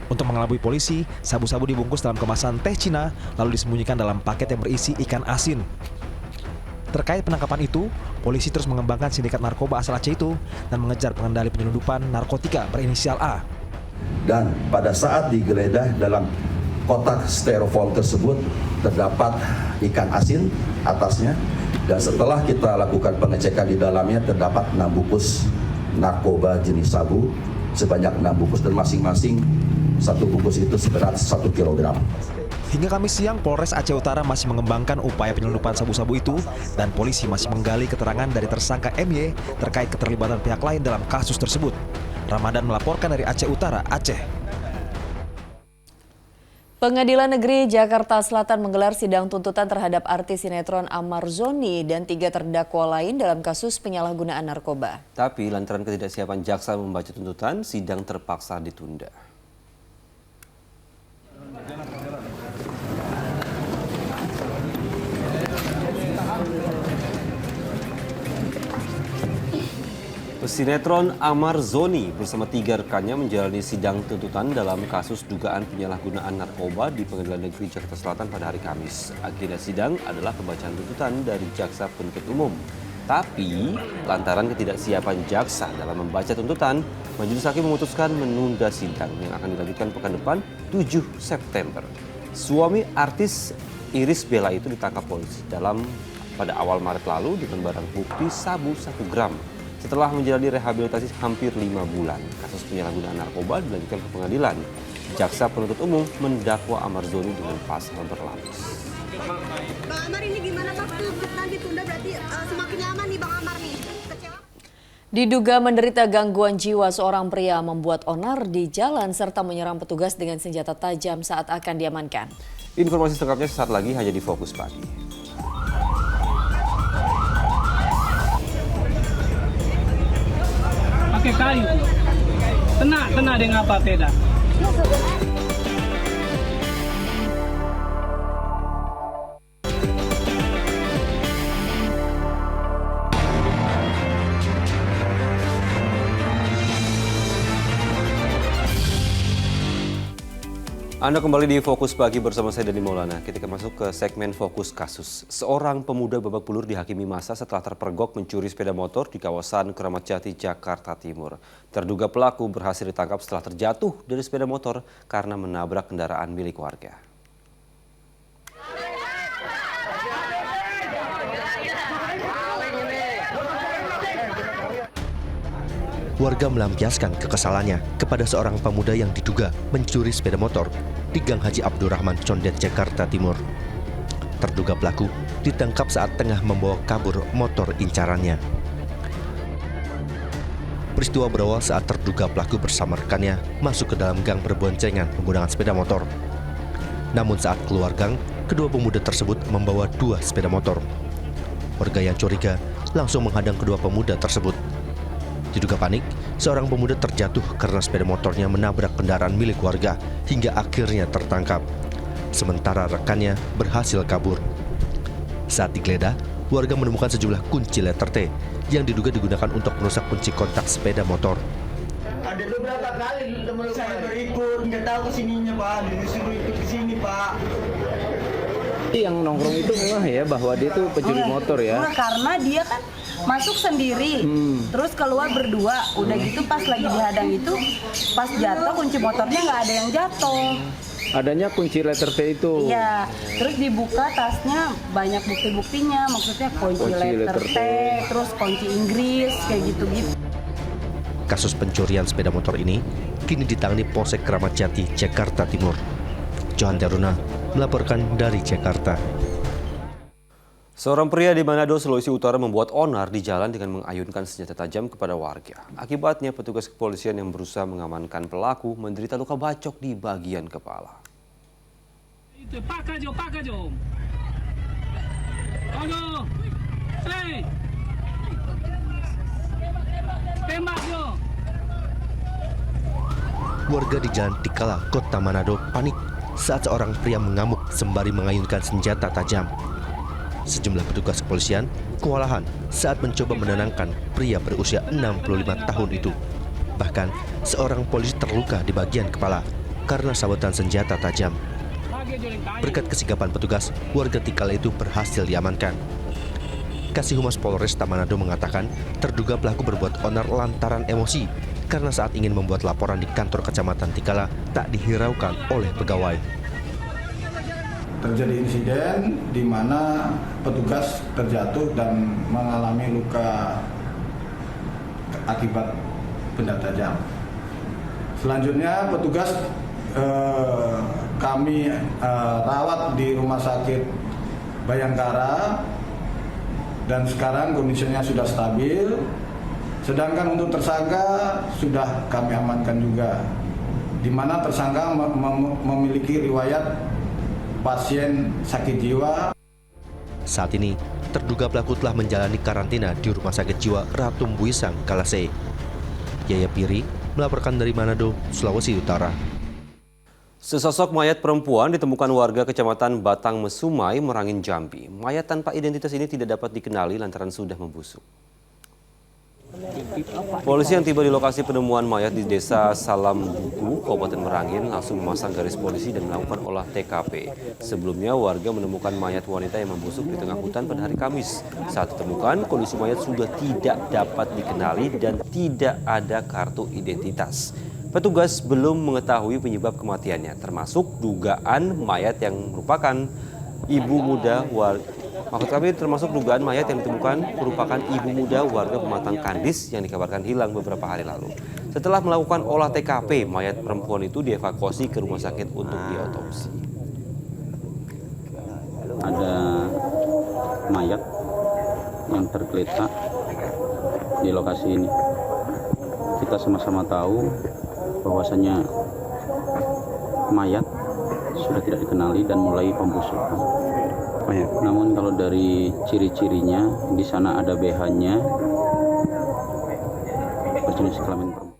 Untuk mengelabui polisi, sabu-sabu dibungkus dalam kemasan teh Cina lalu disembunyikan dalam paket yang berisi ikan asin. Terkait penangkapan itu, polisi terus mengembangkan sindikat narkoba asal Aceh itu dan mengejar pengendali penyelundupan narkotika berinisial A. Dan pada saat digeledah dalam kotak styrofoam tersebut terdapat ikan asin atasnya, dan setelah kita lakukan pengecekan di dalamnya terdapat 6 bungkus narkoba jenis sabu sebanyak 6 bungkus dan masing-masing 1 bungkus itu seberat 1 kg. Hingga Kamis siang, Polres Aceh Utara masih mengembangkan upaya penyelundupan sabu-sabu itu dan polisi masih menggali keterangan dari tersangka MY terkait keterlibatan pihak lain dalam kasus tersebut. Ramadan melaporkan dari Aceh Utara, Aceh. Pengadilan Negeri Jakarta Selatan menggelar sidang tuntutan terhadap artis sinetron Ahmad Zoni dan 3 terdakwa lain dalam kasus penyalahgunaan narkoba. Tapi lantaran ketidaksiapan jaksa membaca tuntutan, sidang terpaksa ditunda. Pesinetron Ahmad Zoni bersama 3 rekannya menjalani sidang tuntutan dalam kasus dugaan penyalahgunaan narkoba di Pengadilan Negeri Jakarta Selatan pada hari Kamis. Agenda sidang adalah pembacaan tuntutan dari jaksa penuntut umum. Tapi lantaran ketidaksiapan jaksa dalam membaca tuntutan, majelis hakim memutuskan menunda sidang yang akan dilanjutkan pekan depan 7 September. Suami artis Iris Bella itu ditangkap polisi pada awal Maret lalu dengan barang bukti sabu 1 gram. Setelah menjalani rehabilitasi hampir 5 bulan, kasus penyalahgunaan narkoba dilanjutkan ke pengadilan. Jaksa penuntut umum mendakwa Ahmad Zoni dengan pasal berlapis. Bang Amar, ini gimana Bang? Nanti tunda berarti semakin lama nih Bang Amar nih. Diduga menderita gangguan jiwa, seorang pria membuat onar di jalan serta menyerang petugas dengan senjata tajam saat akan diamankan. Informasi selengkapnya sesaat lagi hanya di Fokus Pagi. Pakai kayu, kena dengan apa tidak? Anda kembali di Fokus Pagi bersama saya Dani Maulana. Kita masuk ke segmen Fokus Kasus. Seorang pemuda babak belur dihakimi massa setelah terpergok mencuri sepeda motor di kawasan Keramat Jati, Jakarta Timur. Terduga pelaku berhasil ditangkap setelah terjatuh dari sepeda motor karena menabrak kendaraan milik warga. Warga melampiaskan kekesalannya kepada seorang pemuda yang diduga mencuri sepeda motor di Gang Haji Abdurrahman, Condet, Jakarta Timur. Terduga pelaku ditangkap saat tengah membawa kabur motor incarannya. Peristiwa berawal saat terduga pelaku bersama rekannya masuk ke dalam gang berboncengan menggunakan sepeda motor. Namun saat keluar gang, kedua pemuda tersebut membawa 2 sepeda motor. Warga yang curiga langsung menghadang kedua pemuda tersebut. Diduga panik, seorang pemuda terjatuh karena sepeda motornya menabrak kendaraan milik warga hingga akhirnya tertangkap. Sementara rekannya berhasil kabur. Saat digeledah, warga menemukan sejumlah kunci letter T yang diduga digunakan untuk merusak kunci kontak sepeda motor. Ada beberapa kali teman saya berikut, nggak tahu kesininya Pak, disuruh ikut kesini Pak. Yang nongkrong itu ngeh ya bahwa dia tuh pencuri motor ya? Karena dia kan masuk sendiri, terus keluar berdua, udah gitu pas lagi dihadang itu, pas jatuh kunci motornya nggak ada yang jatuh. Adanya kunci letter T itu? Iya, terus dibuka tasnya banyak bukti-buktinya, maksudnya kunci letter T, terus kunci Inggris, kayak gitu-gitu. Kasus pencurian sepeda motor ini kini ditangani Polsek Keramat Jati, Jakarta Timur. Johan Teruna melaporkan dari Jakarta. Seorang pria di Manado, Sulawesi Utara membuat onar di jalan dengan mengayunkan senjata tajam kepada warga. Akibatnya petugas kepolisian yang berusaha mengamankan pelaku menderita luka bacok di bagian kepala. Pak Kajo. Aduh, tembak Jo. Warga di Jalan Tikala, Kota Manado panik saat seorang pria mengamuk sembari mengayunkan senjata tajam. Sejumlah petugas kepolisian kewalahan saat mencoba menenangkan pria berusia 65 tahun itu. Bahkan seorang polisi terluka di bagian kepala karena sabetan senjata tajam. Berkat kesigapan petugas, warga Tikala itu berhasil diamankan. Kasih Humas Polresta Manado mengatakan terduga pelaku berbuat onar lantaran emosi karena saat ingin membuat laporan di kantor Kecamatan Tikala tak dihiraukan oleh pegawai. Terjadi insiden di mana petugas terjatuh dan mengalami luka akibat benda tajam. Selanjutnya petugas kami rawat di Rumah Sakit Bayangkara dan sekarang kondisinya sudah stabil. Sedangkan untuk tersangka sudah kami amankan juga, di mana tersangka memiliki riwayat pasien sakit jiwa. Saat ini, terduga pelaku telah menjalani karantina di Rumah Sakit Jiwa Ratu Mbuisang, Kalasei. Yaya Piri melaporkan dari Manado, Sulawesi Utara. Sesosok mayat perempuan ditemukan warga Kecamatan Batang Mesumai, Merangin, Jambi. Mayat tanpa identitas ini tidak dapat dikenali lantaran sudah membusuk. Polisi yang tiba di lokasi penemuan mayat di Desa Salam Buku, Kabupaten Merangin, langsung memasang garis polisi dan melakukan olah TKP. Sebelumnya, warga menemukan mayat wanita yang membusuk di tengah hutan pada hari Kamis. Saat ditemukan, kondisi mayat sudah tidak dapat dikenali dan tidak ada kartu identitas. Petugas belum mengetahui penyebab kematiannya, termasuk dugaan mayat yang merupakan ibu muda yang ditemukan merupakan ibu muda warga Pematang Kandis yang dikabarkan hilang beberapa hari lalu. Setelah melakukan olah TKP, mayat perempuan itu dievakuasi ke rumah sakit untuk diotopsi. Ada mayat yang tergeletak di lokasi ini. Kita sama-sama tahu bahwasanya mayat sudah tidak dikenali dan mulai pembusukan. Namun kalau dari ciri-cirinya, di sana ada BH-nya berjenis kelamin perempuan.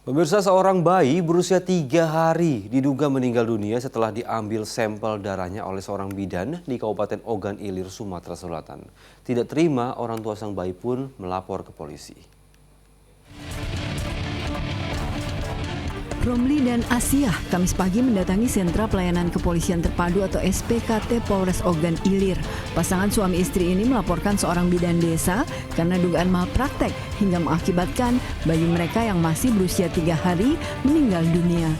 Pemirsa, seorang bayi berusia 3 hari diduga meninggal dunia setelah diambil sampel darahnya oleh seorang bidan di Kabupaten Ogan Ilir, Sumatera Selatan. Tidak terima, orang tua sang bayi pun melapor ke polisi. Romli dan Asia Kamis pagi mendatangi Sentra Pelayanan Kepolisian Terpadu atau SPKT Polres Ogan Ilir. Pasangan suami istri ini melaporkan seorang bidan desa karena dugaan malpraktek hingga mengakibatkan bayi mereka yang masih berusia 3 hari meninggal dunia.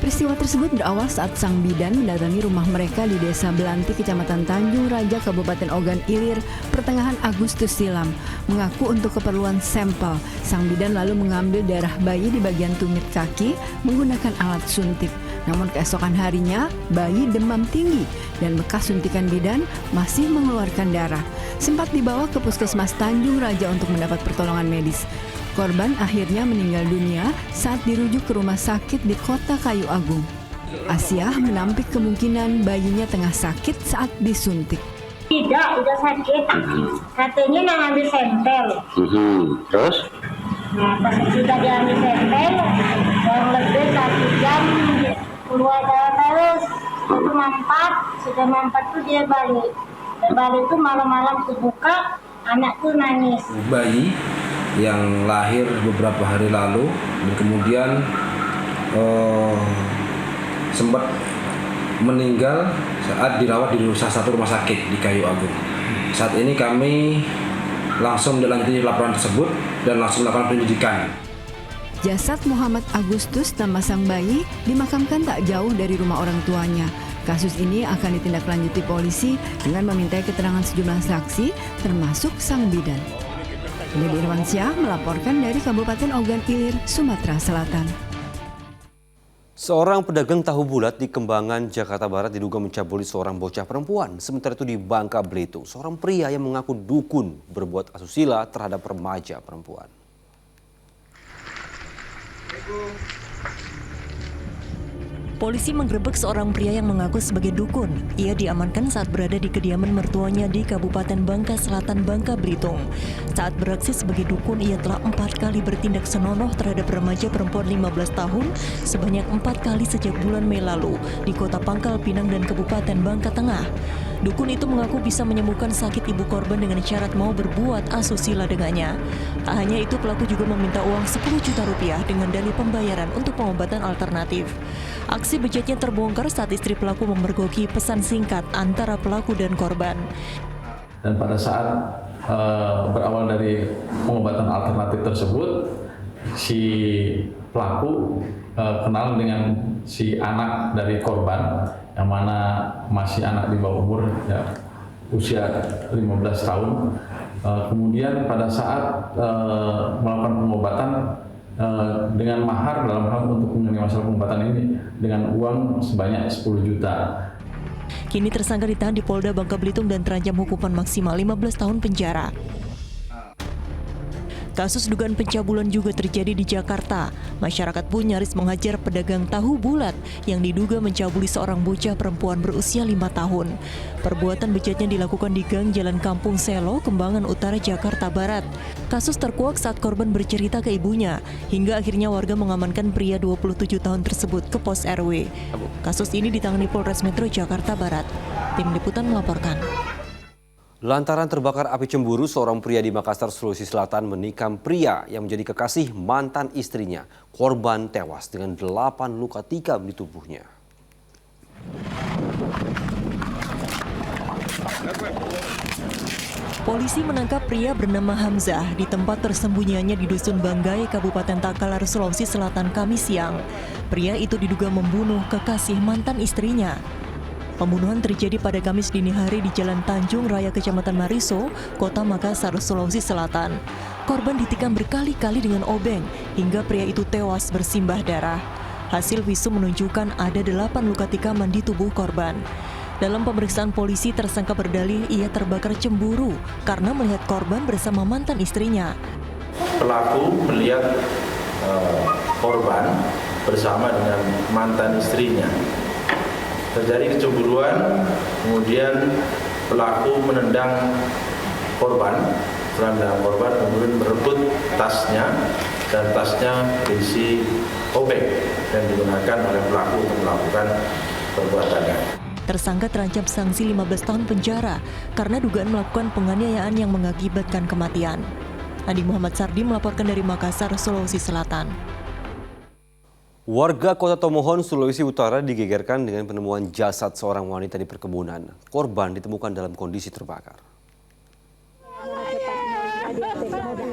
Peristiwa tersebut berawal saat sang bidan mendatangi rumah mereka di Desa Belanti, Kecamatan Tanjung Raja, Kabupaten Ogan Ilir, pertengahan Agustus silam. Mengaku untuk keperluan sampel, sang bidan lalu mengambil darah bayi di bagian tumit kaki menggunakan alat suntik. Namun keesokan harinya, bayi demam tinggi dan bekas suntikan bidan masih mengeluarkan darah. Sempat dibawa ke Puskesmas Tanjung Raja untuk mendapat pertolongan medis. Korban akhirnya meninggal dunia saat dirujuk ke rumah sakit di Kota Kayu Agung. Asia menampik kemungkinan bayinya tengah sakit saat disuntik. Tidak, udah sakit. Katanya mau ngambil sampel. Terus? Nah, pas sudah diambil sampel, kurang lebih 1 jam keluar darah terus. Itu mampat, sudah mampat tuh dia balik. Dia balik tuh malam-malam kebuka, anak tuh nangis. Bayi yang lahir beberapa hari lalu dan kemudian sempat meninggal saat dirawat di salah satu rumah sakit di Kayu Agung. Saat ini kami langsung menindaklanjuti laporan tersebut dan langsung melakukan penyidikan. Jasad Muhammad Agustus nama sang bayi dimakamkan tak jauh dari rumah orang tuanya. Kasus ini akan ditindaklanjuti polisi dengan memintai keterangan sejumlah saksi termasuk sang bidan. Lili Irwansyah melaporkan dari Kabupaten Ogan Ilir, Sumatera Selatan. Seorang pedagang tahu bulat di Kembangan, Jakarta Barat diduga mencabuli seorang bocah perempuan. Sementara itu di Bangka Belitung, seorang pria yang mengaku dukun berbuat asusila terhadap remaja perempuan. Polisi menggerebek seorang pria yang mengaku sebagai dukun. Ia diamankan saat berada di kediaman mertuanya di Kabupaten Bangka Selatan, Bangka Belitung. Saat beraksi sebagai dukun, ia telah 4 kali bertindak senonoh terhadap remaja perempuan 15 tahun sebanyak 4 kali sejak bulan Mei lalu di Kota Pangkal Pinang dan Kabupaten Bangka Tengah. Dukun itu mengaku bisa menyembuhkan sakit ibu korban dengan syarat mau berbuat asusila dengannya. Tak hanya itu, pelaku juga meminta uang 10 juta rupiah dengan dalih pembayaran untuk pengobatan alternatif. Aksi bejatnya terbongkar saat istri pelaku memergoki pesan singkat antara pelaku dan korban. Dan pada saat berawal dari pengobatan alternatif tersebut, si pelaku kenal dengan si anak dari korban, yang mana masih anak di bawah umur, ya, usia 15 tahun. Kemudian pada saat melakukan pengobatan, dengan mahar dalam hal untuk mengenai masalah pengobatan ini dengan uang sebanyak 10 juta. Kini tersangka ditahan di Polda Bangka Belitung dan terancam hukuman maksimal 15 tahun penjara. Kasus dugaan pencabulan juga terjadi di Jakarta. Masyarakat pun nyaris menghajar pedagang tahu bulat yang diduga mencabuli seorang bocah perempuan berusia 5 tahun. Perbuatan bejatnya dilakukan di Gang Jalan Kampung Selo, Kembangan Utara, Jakarta Barat. Kasus terkuak saat korban bercerita ke ibunya, hingga akhirnya warga mengamankan pria 27 tahun tersebut ke pos RW. Kasus ini ditangani Polres Metro Jakarta Barat. Tim Liputan melaporkan. Lantaran terbakar api cemburu, seorang pria di Makassar, Sulawesi Selatan menikam pria yang menjadi kekasih mantan istrinya. Korban tewas dengan 8 luka tikam di tubuhnya. Polisi menangkap pria bernama Hamzah di tempat tersembunyiannya di Dusun Banggai, Kabupaten Takalar, Sulawesi Selatan, Kamis siang. Pria itu diduga membunuh kekasih mantan istrinya. Pembunuhan terjadi pada Kamis dini hari di Jalan Tanjung Raya, Kecamatan Mariso, Kota Makassar, Sulawesi Selatan. Korban ditikam berkali-kali dengan obeng hingga pria itu tewas bersimbah darah. Hasil visum menunjukkan ada 8 luka tikaman di tubuh korban. Dalam pemeriksaan polisi, tersangka berdalih ia terbakar cemburu karena melihat korban bersama mantan istrinya. Pelaku melihat korban bersama dengan mantan istrinya. Terjadi kecemburuan, kemudian pelaku menendang korban, kemudian merebut tasnya, dan tasnya berisi obeng yang digunakan oleh pelaku untuk melakukan perbuatannya. Tersangka terancam sanksi 15 tahun penjara karena dugaan melakukan penganiayaan yang mengakibatkan kematian. Adi Muhammad Sardi melaporkan dari Makassar, Sulawesi Selatan. Warga Kota Tomohon, Sulawesi Utara digegerkan dengan penemuan jasad seorang wanita di perkebunan. Korban ditemukan dalam kondisi terbakar.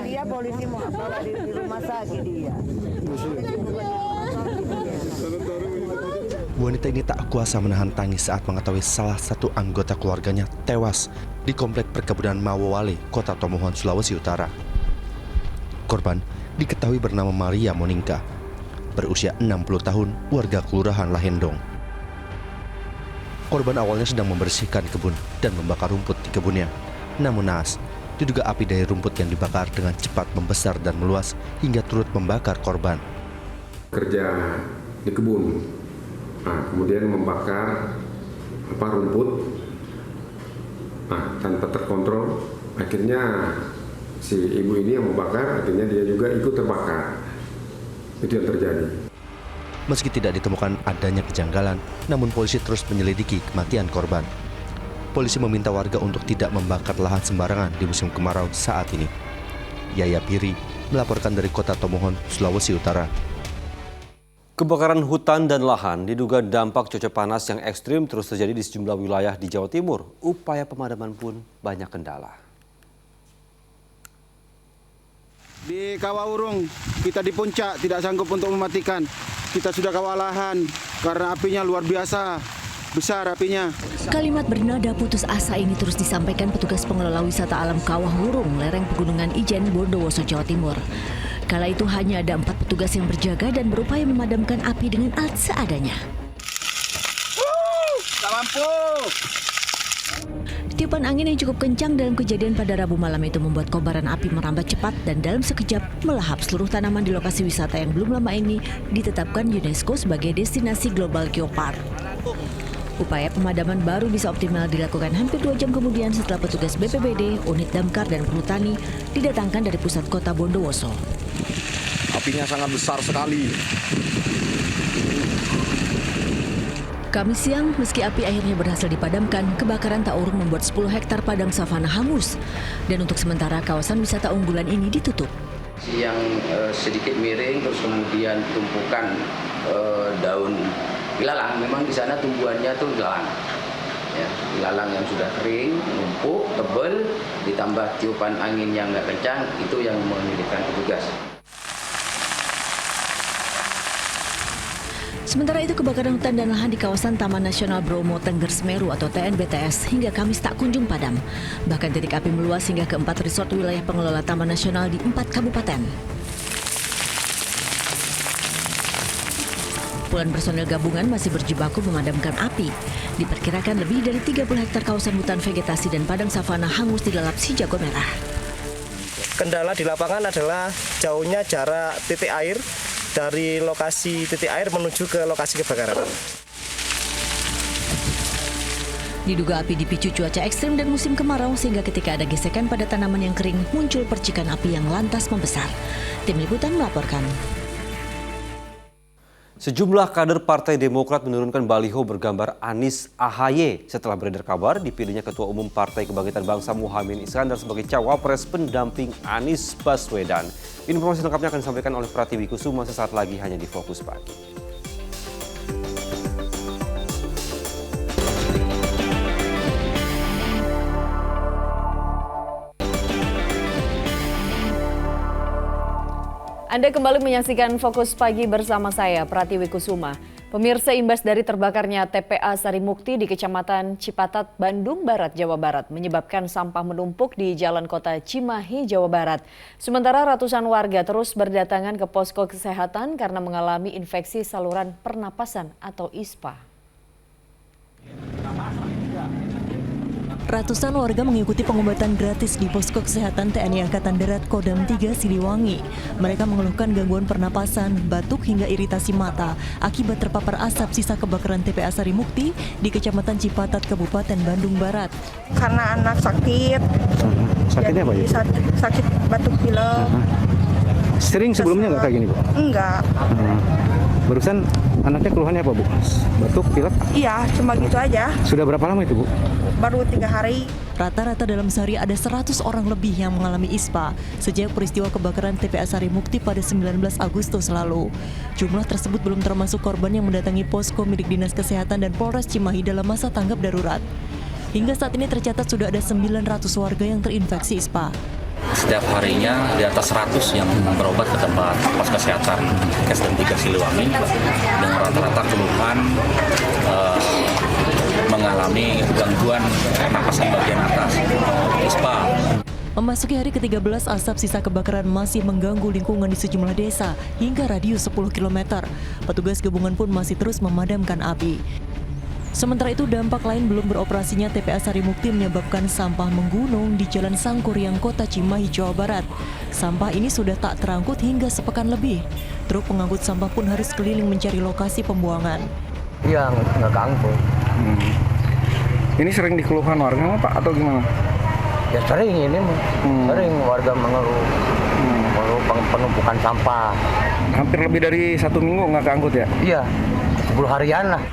Dia polisi mau bawa di rumah sakit dia. Wanita ini tak kuasa menahan tangis saat mengetahui salah satu anggota keluarganya tewas di komplek perkebunan Mawowale, Kota Tomohon, Sulawesi Utara. Korban diketahui bernama Maria Monika, berusia 60 tahun, warga Kelurahan Lahendong. Korban awalnya sedang membersihkan kebun dan membakar rumput di kebunnya. Namun naas, diduga api dari rumput yang dibakar dengan cepat membesar dan meluas hingga turut membakar korban. Kerja di kebun, kemudian membakar rumput, tanpa terkontrol. Akhirnya si ibu ini yang membakar, akhirnya dia juga ikut terbakar. Itu yang terjadi. Meski tidak ditemukan adanya kejanggalan, namun polisi terus menyelidiki kematian korban. Polisi meminta warga untuk tidak membakar lahan sembarangan di musim kemarau saat ini. Yaya Piri melaporkan dari Kota Tomohon, Sulawesi Utara. Kebakaran hutan dan lahan diduga dampak cuaca panas yang ekstrim terus terjadi di sejumlah wilayah di Jawa Timur. Upaya pemadaman pun banyak kendala. Di Kawaurung, kita di puncak tidak sanggup untuk mematikan. Kita sudah kewalahan karena apinya luar biasa, besar apinya. Kalimat bernada putus asa ini terus disampaikan petugas pengelola wisata alam Kawah Wurung, lereng Pegunungan Ijen, Bondowoso, Jawa Timur. Kala itu hanya ada 4 petugas yang berjaga dan berupaya memadamkan api dengan alat seadanya. Tak mampu. Tiupan angin yang cukup kencang dalam kejadian pada Rabu malam itu membuat kobaran api merambat cepat dan dalam sekejap melahap seluruh tanaman di lokasi wisata yang belum lama ini ditetapkan UNESCO sebagai destinasi global geopark. Upaya pemadaman baru bisa optimal dilakukan hampir 2 jam kemudian setelah petugas BPBD, unit damkar dan perhutani didatangkan dari pusat kota Bondowoso. Apinya sangat besar sekali. Kamis siang, meski api akhirnya berhasil dipadamkan, kebakaran tak urung membuat 10 hektar padang savana hangus. Dan untuk sementara, kawasan wisata unggulan ini ditutup. Yang sedikit miring, terus kemudian tumpukan daun ilalang. Memang di sana tumbuhannya tuh ilalang. Ya, ilalang yang sudah kering, numpuk, tebal, ditambah tiupan angin yang nggak kencang, itu yang menyulitkan petugas. Sementara itu, kebakaran hutan dan lahan di kawasan Taman Nasional Bromo Tengger Semeru atau TNBTS hingga Kamis tak kunjung padam. Bahkan titik api meluas hingga ke 4 resort wilayah pengelola Taman Nasional di 4 kabupaten. Puluhan personel gabungan masih berjibaku memadamkan api. Diperkirakan lebih dari 30 hektar kawasan hutan vegetasi dan padang savana hangus dilalap si jago merah. Kendala di lapangan adalah jauhnya jarak titik air dari lokasi titik air menuju ke lokasi kebakaran. Diduga api dipicu cuaca ekstrim dan musim kemarau sehingga ketika ada gesekan pada tanaman yang kering muncul percikan api yang lantas membesar. Tim Liputan melaporkan. Sejumlah kader Partai Demokrat menurunkan baliho bergambar Anies AHY setelah beredar kabar dipilihnya Ketua Umum Partai Kebangkitan Bangsa Muhaimin Iskandar sebagai cawapres pendamping Anies Baswedan. Informasi lengkapnya akan disampaikan oleh Pratiwi Kusuma sesaat lagi hanya di Fokus Pagi. Anda kembali menyaksikan Fokus Pagi bersama saya, Pratiwi Kusuma. Pemirsa, imbas dari terbakarnya TPA Sarimukti di Kecamatan Cipatat, Bandung Barat, Jawa Barat menyebabkan sampah menumpuk di jalan kota Cimahi, Jawa Barat. Sementara ratusan warga terus berdatangan ke posko kesehatan karena mengalami infeksi saluran pernapasan atau ISPA. Ratusan warga mengikuti pengobatan gratis di posko kesehatan TNI Angkatan Darat Kodam 3 Siliwangi. Mereka mengeluhkan gangguan pernapasan, batuk hingga iritasi mata akibat terpapar asap sisa kebakaran TPA Sarimukti di Kecamatan Cipatat, Kabupaten Bandung Barat. Karena anak sakit. Sakitnya apa ya? Sakit batuk pilek. Sering sebelumnya nggak kayak gini, Bu? Enggak. Barusan anaknya keluhannya apa, Bu? Batuk, pilek? Iya, cuma gitu aja. Sudah berapa lama itu, Bu? Baru 3 hari. Rata-rata dalam sehari ada 100 orang lebih yang mengalami ISPA sejak peristiwa kebakaran TPA Sarimukti pada 19 Agustus lalu. Jumlah tersebut belum termasuk korban yang mendatangi posko milik Dinas Kesehatan dan Polres Cimahi dalam masa tanggap darurat. Hingga saat ini tercatat sudah ada 900 warga yang terinfeksi ISPA. Setiap harinya di atas 100 yang berobat ke tempat pos kesehatan Kesdem 3 Siliwangi dengan rata-rata keluhan mengalami gangguan pernapasan bagian atas, ISPA. Memasuki hari ke-13, asap sisa kebakaran masih mengganggu lingkungan di sejumlah desa hingga radius 10 km. Petugas gabungan pun masih terus memadamkan api. Sementara itu, dampak lain belum beroperasinya TPA Sarimukti menyebabkan sampah menggunung di Jalan Sangkuriang, Kota Cimahi, Jawa Barat. Sampah ini sudah tak terangkut hingga sepekan lebih. Truk pengangkut sampah pun harus keliling mencari lokasi pembuangan. Iya, nggak keangkut. Ini sering dikeluhkan warga Pak atau gimana? Ya sering ini, sering warga mengeluh penumpukan sampah. Hampir lebih dari 1 minggu nggak keangkut ya? Iya, 10 harian lah.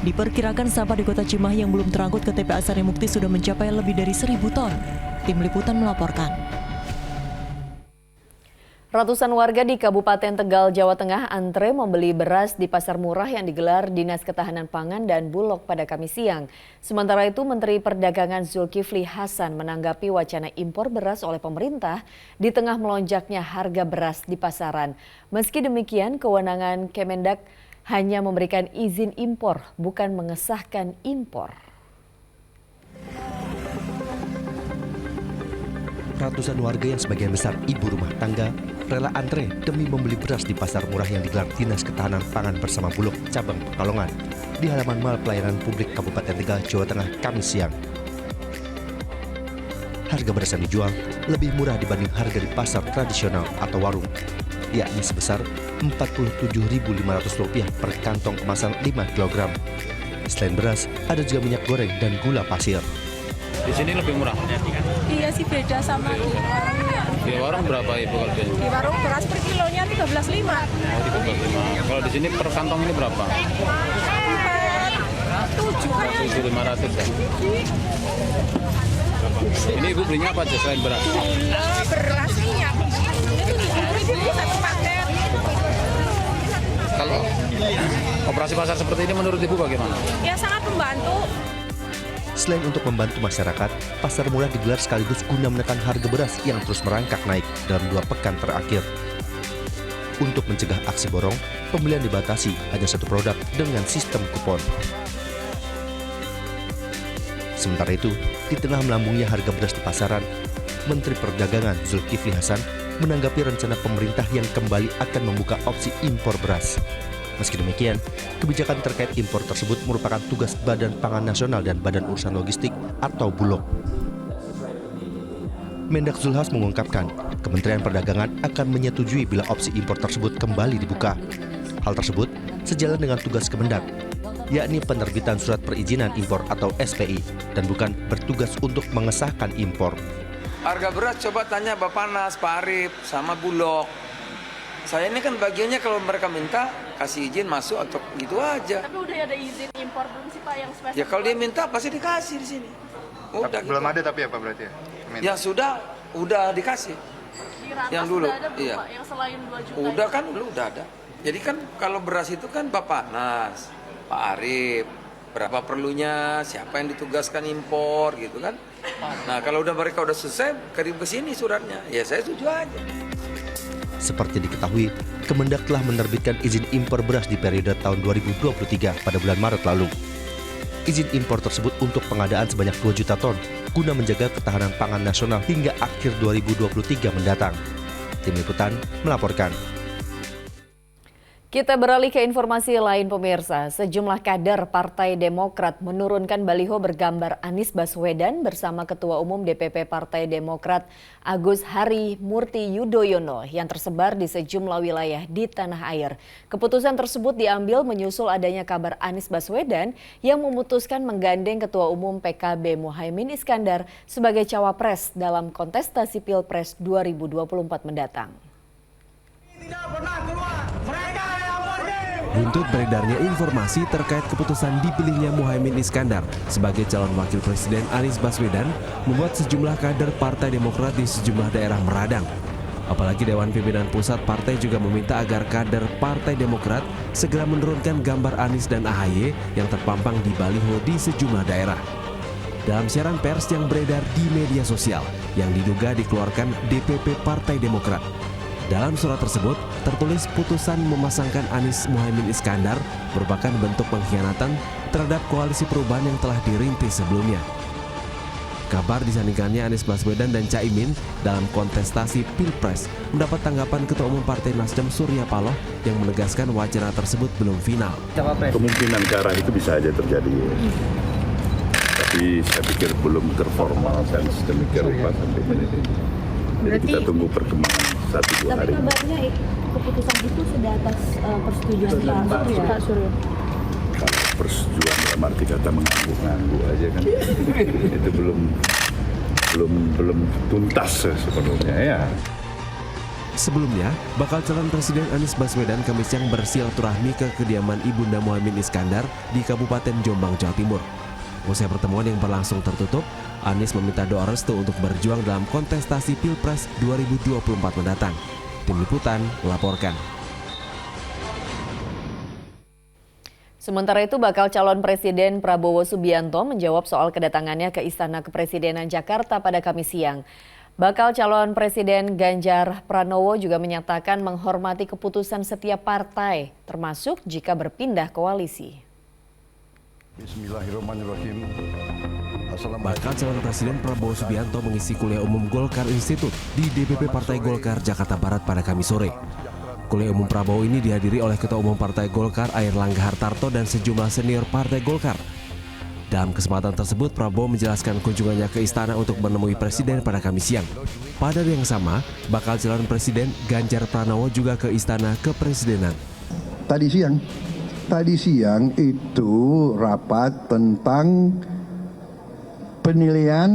Diperkirakan sampah di Kota Cimahi yang belum terangkut ke TPA Sarimukti sudah mencapai lebih dari 1.000 ton. Tim Liputan melaporkan. Ratusan warga di Kabupaten Tegal, Jawa Tengah antre membeli beras di pasar murah yang digelar Dinas Ketahanan Pangan dan Bulog pada Kamis siang. Sementara itu, Menteri Perdagangan Zulkifli Hasan menanggapi wacana impor beras oleh pemerintah di tengah melonjaknya harga beras di pasaran. Meski demikian, kewenangan Kemendak hanya memberikan izin impor, bukan mengesahkan impor. Ratusan warga yang sebagian besar ibu rumah tangga rela antre demi membeli beras di pasar murah yang digelar Dinas Ketahanan Pangan bersama Bulog cabang Pekalongan di halaman Mal Pelayanan Publik Kabupaten Tegal, Jawa Tengah, Kamis siang. Harga beras yang dijual lebih murah dibanding harga di pasar tradisional atau warung, yakni sebesar Rp47.500 per kantong kemasan 5 kg. Selain beras, ada juga minyak goreng dan gula pasir. Di sini lebih murah. Iya sih, beda sama di warungnya. Di warung berapa Ibu kalau di? Di warung beras per kilonya 13.5. Oh, 13.5. Kalau di sini per kantong ini berapa? 7.500 ya. Ini Ibu belinya apa aja selain beras? Gula, beras, minyak. Ini 7.000 satu paket. Kalau operasi pasar seperti ini menurut Ibu bagaimana? Ya sangat membantu. Selain untuk membantu masyarakat, pasar murah digelar sekaligus guna menekan harga beras yang terus merangkak naik dalam 2 pekan terakhir. Untuk mencegah aksi borong, pembelian dibatasi hanya 1 produk dengan sistem kupon. Sementara itu, di tengah melambungnya harga beras di pasaran, Menteri Perdagangan Zulkifli Hasan menanggapi rencana pemerintah yang kembali akan membuka opsi impor beras. Meski demikian, kebijakan terkait impor tersebut merupakan tugas Badan Pangan Nasional dan Badan Urusan Logistik atau Bulog. Mendak Zulhas mengungkapkan, Kementerian Perdagangan akan menyetujui bila opsi impor tersebut kembali dibuka. Hal tersebut sejalan dengan tugas Kemendak, yakni penerbitan surat perizinan impor atau SPI, dan bukan bertugas untuk mengesahkan impor. Harga beras coba tanya Bappenas, Pak Arief, sama Bulog. Saya ini kan bagiannya kalau mereka minta kasih izin masuk atau gitu aja. Tapi udah ada izin impor belum sih Pak yang spesial? Ya kalau dia minta pasti dikasih di sini. Udah, belum ada tapi apa berarti ya? Ya udah dikasih. Di Rantas yang dulu, udah ada belum iya. Pak? Yang selain 2 juta? Udah kan udah ada. Jadi kan kalau beras itu kan Bappenas, Pak Arief, berapa perlunya, siapa yang ditugaskan impor gitu kan. Nah kalau mereka udah selesai, kirim ke sini suratnya, ya saya setuju aja. Seperti diketahui, Kemendak telah menerbitkan izin impor beras di periode tahun 2023 pada bulan Maret lalu. Izin impor tersebut untuk pengadaan sebanyak 2 juta ton guna menjaga ketahanan pangan nasional hingga akhir 2023 mendatang. Tim Liputan melaporkan. Kita beralih ke informasi lain pemirsa. Sejumlah kader Partai Demokrat menurunkan baliho bergambar Anies Baswedan bersama Ketua Umum DPP Partai Demokrat Agus Harimurti Yudhoyono yang tersebar di sejumlah wilayah di tanah air. Keputusan tersebut diambil menyusul adanya kabar Anies Baswedan yang memutuskan menggandeng Ketua Umum PKB Muhaimin Iskandar sebagai cawapres dalam kontestasi Pilpres 2024 mendatang. Buntut beredarnya informasi terkait keputusan dipilihnya Muhaimin Iskandar sebagai calon wakil presiden Anies Baswedan membuat sejumlah kader Partai Demokrat di sejumlah daerah meradang. Apalagi Dewan Pimpinan Pusat Partai juga meminta agar kader Partai Demokrat segera menurunkan gambar Anies dan AHY yang terpampang di baliho di sejumlah daerah. Dalam siaran pers yang beredar di media sosial yang diduga dikeluarkan DPP Partai Demokrat, dalam surat tersebut tertulis putusan memasangkan Anies Muhaimin Iskandar merupakan bentuk pengkhianatan terhadap koalisi perubahan yang telah dirintis sebelumnya. Kabar disandingkannya Anies Baswedan dan Caimin dalam kontestasi Pilpres mendapat tanggapan Ketua Umum Partai Nasdem Surya Paloh yang menegaskan wacana tersebut belum final. Kemungkinan ke arah itu bisa saja terjadi. Tapi saya pikir belum terformal dan sedemikian rupa sampai ini. Berarti kita tunggu perkembangan 1-2 hari. Tapi kabarnya keputusan itu sudah atas persetujuan Pak Surya. Kalau persetujuan dalam arti kata mengangguk-angguk aja kan, itu belum tuntas sepenuhnya ya. Sebelumnya, bakal calon Presiden Anies Baswedan Kamis siang bersilaturahmi ke kediaman Ibunda Muhaimin Iskandar di Kabupaten Jombang, Jawa Timur. Usai pertemuan yang berlangsung tertutup, Anies meminta doa restu untuk berjuang dalam kontestasi Pilpres 2024 mendatang. Tim Liputan melaporkan. Sementara itu, bakal calon Presiden Prabowo Subianto menjawab soal kedatangannya ke Istana Kepresidenan Jakarta pada Kamis siang. Bakal calon Presiden Ganjar Pranowo juga menyatakan menghormati keputusan setiap partai, termasuk jika berpindah koalisi. Bismillahirrahmanirrahim. Bakal calon Presiden Prabowo Subianto mengisi kuliah umum Golkar Institute di DPP Partai Golkar Jakarta Barat pada Kamis sore. Kuliah umum Prabowo ini dihadiri oleh Ketua Umum Partai Golkar Airlangga Hartarto dan sejumlah senior Partai Golkar. Dalam kesempatan tersebut, Prabowo menjelaskan kunjungannya ke istana untuk menemui Presiden pada Kamis siang. Pada hari yang sama, bakal calon Presiden Ganjar Pranowo juga ke Istana Kepresidenan. Tadi siang itu rapat tentang penilaian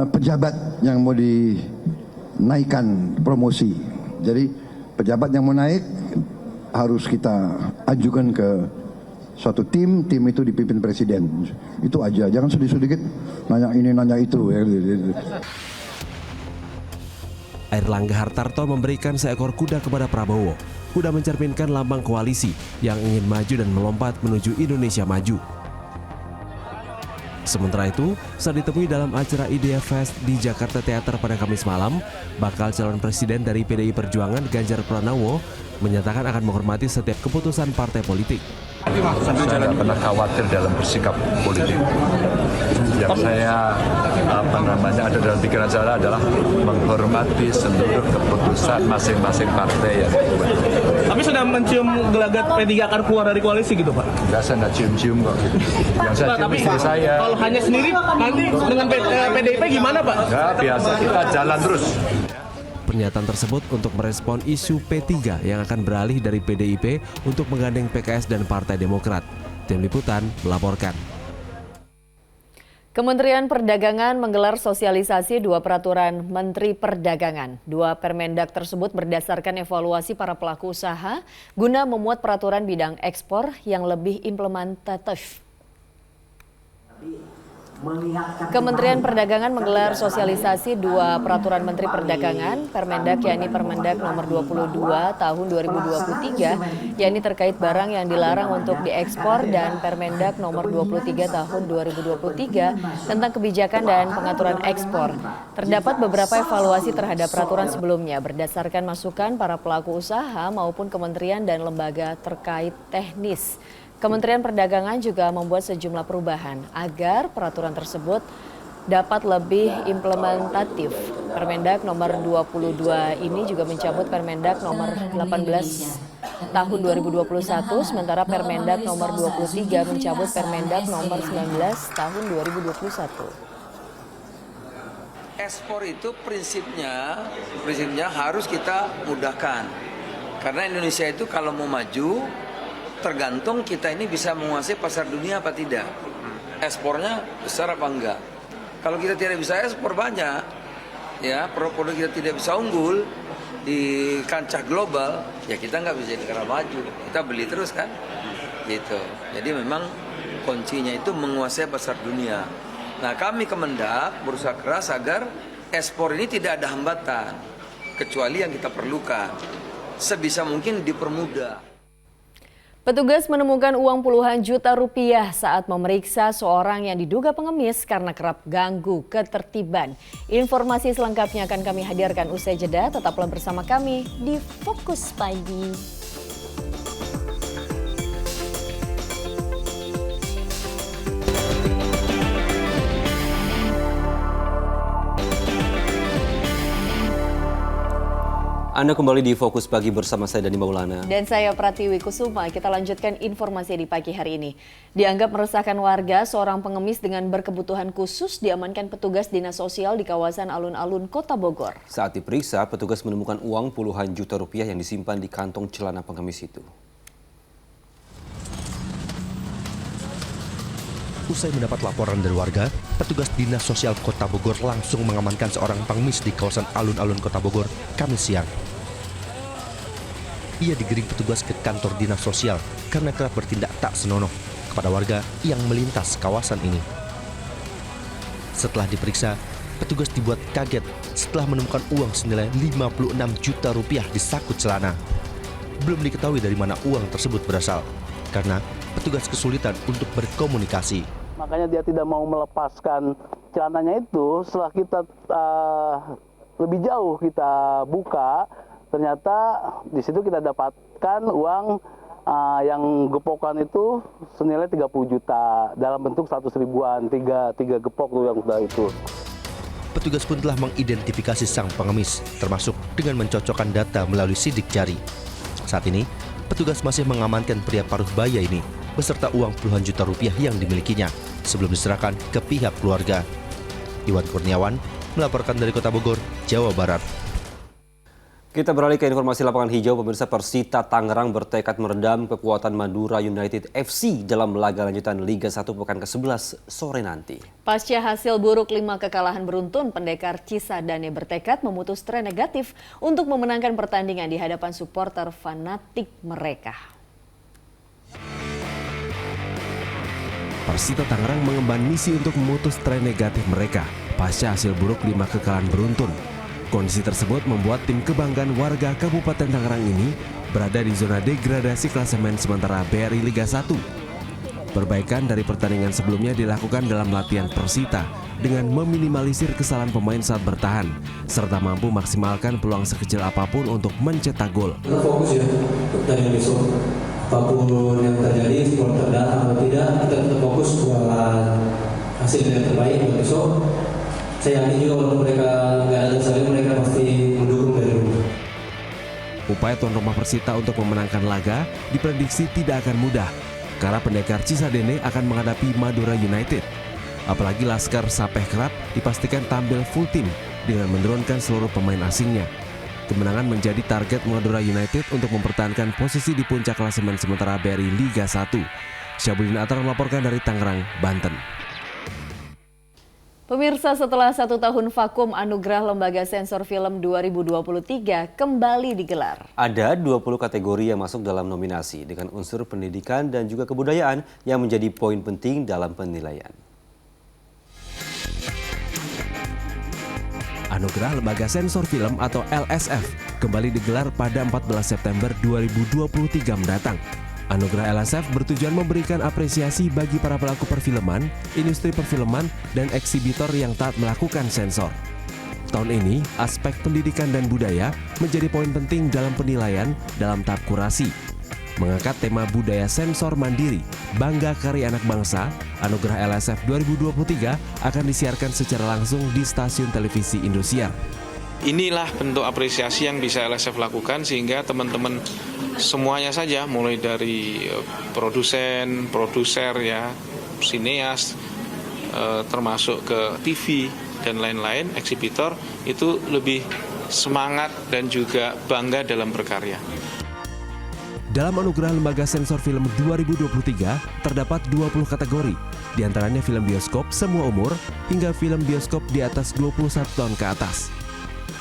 pejabat yang mau dinaikkan promosi. Jadi pejabat yang mau naik harus kita ajukan ke suatu tim itu dipimpin presiden. Itu aja, jangan sedikit nanya ini nanya itu. Airlangga Hartarto memberikan seekor kuda kepada Prabowo. Kuda mencerminkan lambang koalisi yang ingin maju dan melompat menuju Indonesia Maju. Sementara itu, saat ditemui dalam acara Idea Fest di Jakarta Theater pada Kamis malam, bakal calon presiden dari PDI Perjuangan Ganjar Pranowo menyatakan akan menghormati setiap keputusan partai politik. Saya tidak pernah khawatir dalam bersikap politik. Yang saya ada dalam pikiran saya adalah menghormati seluruh keputusan masing-masing partai yang dibuat. Tapi sudah mencium gelagat P3 akan keluar dari koalisi gitu Pak? Biasa nggak cium-cium kok. Yang saya cium istri saya. Kalau hanya sendiri nanti dengan PDIP gimana Pak? Ya biasa, kita jalan terus. Pernyataan tersebut untuk merespon isu P3 yang akan beralih dari PDIP untuk menggandeng PKS dan Partai Demokrat. Tim Liputan melaporkan. Kementerian Perdagangan menggelar sosialisasi 2 peraturan Menteri Perdagangan. 2 Permendak tersebut berdasarkan evaluasi para pelaku usaha guna memuat peraturan bidang ekspor yang lebih implementatif. Kementerian Perdagangan menggelar sosialisasi 2 peraturan Menteri Perdagangan, Permendak yakni Permendak nomor 22 tahun 2023, yakni terkait barang yang dilarang untuk diekspor, dan Permendak nomor 23 tahun 2023 tentang kebijakan dan pengaturan ekspor. Terdapat beberapa evaluasi terhadap peraturan sebelumnya berdasarkan masukan para pelaku usaha maupun kementerian dan lembaga terkait teknis. Kementerian Perdagangan juga membuat sejumlah perubahan agar peraturan tersebut dapat lebih implementatif. Permendak nomor 22 ini juga mencabut Permendak nomor 18 tahun 2021, sementara Permendak nomor 23 mencabut Permendak nomor 19 tahun 2021. Ekspor itu prinsipnya harus kita mudahkan. Karena Indonesia itu kalau mau maju, tergantung kita ini bisa menguasai pasar dunia apa tidak. Ekspornya besar apa enggak. Kalau kita tidak bisa ekspor banyak, ya produk kita tidak bisa unggul di kancah global, ya kita nggak bisa jadi negara maju. Kita beli terus kan, gitu. Jadi memang kuncinya itu menguasai pasar dunia. Nah kami Kemendak berusaha keras agar ekspor ini tidak ada hambatan, kecuali yang kita perlukan. Sebisa mungkin dipermudah. Petugas menemukan uang puluhan juta rupiah saat memeriksa seorang yang diduga pengemis karena kerap ganggu ketertiban. Informasi selengkapnya akan kami hadirkan usai jeda. Tetaplah bersama kami di Fokus Pagi. Anda kembali di Fokus Pagi bersama saya Dani Maulana. Dan saya Pratiwi Kusuma. Kita lanjutkan informasi di pagi hari ini. Dianggap meresahkan warga, seorang pengemis dengan berkebutuhan khusus diamankan petugas dinas sosial di kawasan alun-alun Kota Bogor. Saat diperiksa, petugas menemukan uang puluhan juta rupiah yang disimpan di kantong celana pengemis itu. Usai mendapat laporan dari warga, petugas Dinas Sosial Kota Bogor langsung mengamankan seorang pengemis di kawasan alun-alun Kota Bogor, Kamis siang. Ia digiring petugas ke kantor Dinas Sosial karena kerap bertindak tak senonoh kepada warga yang melintas kawasan ini. Setelah diperiksa, petugas dibuat kaget setelah menemukan uang senilai 56 juta rupiah di saku celana. Belum diketahui dari mana uang tersebut berasal, karena petugas kesulitan untuk berkomunikasi. Makanya dia tidak mau melepaskan celananya itu. Setelah kita lebih jauh kita buka, ternyata di situ kita dapatkan uang yang gepokan itu senilai 30 juta dalam bentuk 100 ribuan, tiga gepok tuh yang sudah itu. Petugas pun telah mengidentifikasi sang pengemis, termasuk dengan mencocokkan data melalui sidik jari. Saat ini, petugas masih mengamankan pria paruh baya ini beserta uang puluhan juta rupiah yang dimilikinya sebelum diserahkan ke pihak keluarga. Iwan Kurniawan melaporkan dari Kota Bogor, Jawa Barat. Kita beralih ke informasi lapangan hijau. Pemirsa, Persita Tangerang bertekad meredam kekuatan Madura United FC dalam laga lanjutan Liga 1 pekan ke-11 sore nanti. Pasca hasil buruk 5 kekalahan beruntun, pendekar Cisadane bertekad memutus tren negatif untuk memenangkan pertandingan di hadapan supporter fanatik mereka. Persita Tangerang mengemban misi untuk memutus tren negatif mereka pasca hasil buruk 5 kekalahan beruntun. Kondisi tersebut membuat tim kebanggaan warga Kabupaten Tangerang ini berada di zona degradasi klasemen sementara BRI Liga 1. Perbaikan dari pertandingan sebelumnya dilakukan dalam latihan Persita dengan meminimalisir kesalahan pemain saat bertahan, serta mampu maksimalkan peluang sekecil apapun untuk mencetak gol. Kita fokus ya, pertandingan besok. Apapun yang terjadi, supporter datang atau tidak, kita tetap fokus buat hasil yang terbaik buat besok. Saya yakin juga kalau mereka nggak ada saya, mereka pasti mendukung dari rumah. upaya tuan rumah Persita untuk memenangkan laga diprediksi tidak akan mudah karena pendekar Cisadane akan menghadapi Madura United. Apalagi Laskar Sapehkrap dipastikan tampil full tim dengan menurunkan seluruh pemain asingnya. Kemenangan menjadi target Madura United untuk mempertahankan posisi di puncak klasemen sementara BRI Liga 1. Syabudin Atar melaporkan dari Tangerang, Banten. Pemirsa, setelah 1 tahun vakum, Anugerah Lembaga Sensor Film 2023 kembali digelar. Ada 20 kategori yang masuk dalam nominasi dengan unsur pendidikan dan juga kebudayaan yang menjadi poin penting dalam penilaian. Anugerah Lembaga Sensor Film atau LSF kembali digelar pada 14 September 2023 mendatang. Anugerah LSF bertujuan memberikan apresiasi bagi para pelaku perfilman, industri perfilman, dan eksibitor yang taat melakukan sensor. Tahun ini, aspek pendidikan dan budaya menjadi poin penting dalam penilaian dalam tahap kurasi. Mengangkat tema budaya sensor mandiri, bangga karya anak bangsa, Anugerah LSF 2023 akan disiarkan secara langsung di stasiun televisi Indosiar. Inilah bentuk apresiasi yang bisa LSF lakukan sehingga teman-teman semuanya saja, mulai dari produsen, produser, ya, sineas, termasuk ke TV dan lain-lain, eksibitor, itu lebih semangat dan juga bangga dalam berkarya. Dalam Anugerah Lembaga Sensor Film 2023 terdapat 20 kategori, diantaranya film bioskop semua umur hingga film bioskop di atas 21 tahun ke atas.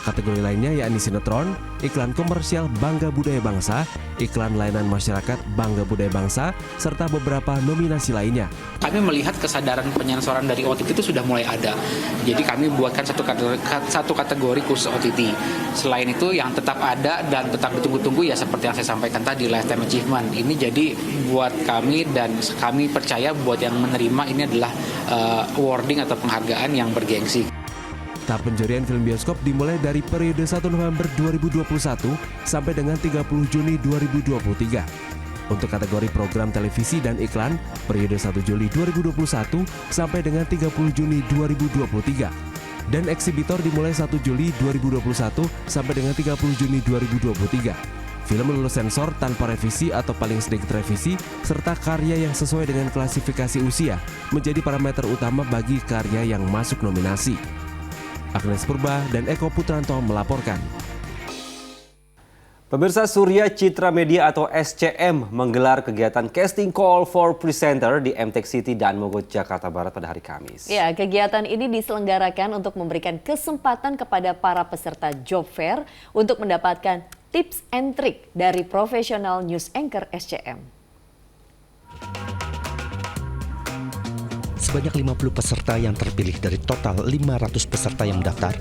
Kategori lainnya yakni sinetron, iklan komersial Bangga Budaya Bangsa, iklan layanan masyarakat Bangga Budaya Bangsa, serta beberapa nominasi lainnya. Kami melihat kesadaran penyensoran dari OTT itu sudah mulai ada. Jadi kami buatkan satu kategori khusus OTT. Selain itu yang tetap ada dan tetap ditunggu-tunggu ya seperti yang saya sampaikan tadi, lifetime achievement. Ini jadi buat kami dan kami percaya buat yang menerima ini adalah awarding atau penghargaan yang bergengsi. Tahap penjurian film bioskop dimulai dari periode 1 November 2021 sampai dengan 30 Juni 2023. Untuk kategori program televisi dan iklan, periode 1 Juli 2021 sampai dengan 30 Juni 2023. Dan eksibitor dimulai 1 Juli 2021 sampai dengan 30 Juni 2023. Film lulus sensor tanpa revisi atau paling sedikit revisi, serta karya yang sesuai dengan klasifikasi usia menjadi parameter utama bagi karya yang masuk nominasi. Agnes Purba dan Eko Putranto melaporkan. Pemirsa, Surya Citra Media atau SCM menggelar kegiatan casting call for presenter di MTech City dan Mogot, Jakarta Barat pada hari Kamis. Ya, kegiatan ini diselenggarakan untuk memberikan kesempatan kepada para peserta job fair untuk mendapatkan tips and trik dari profesional news anchor SCM. Sebanyak 50 peserta yang terpilih dari total 500 peserta yang mendaftar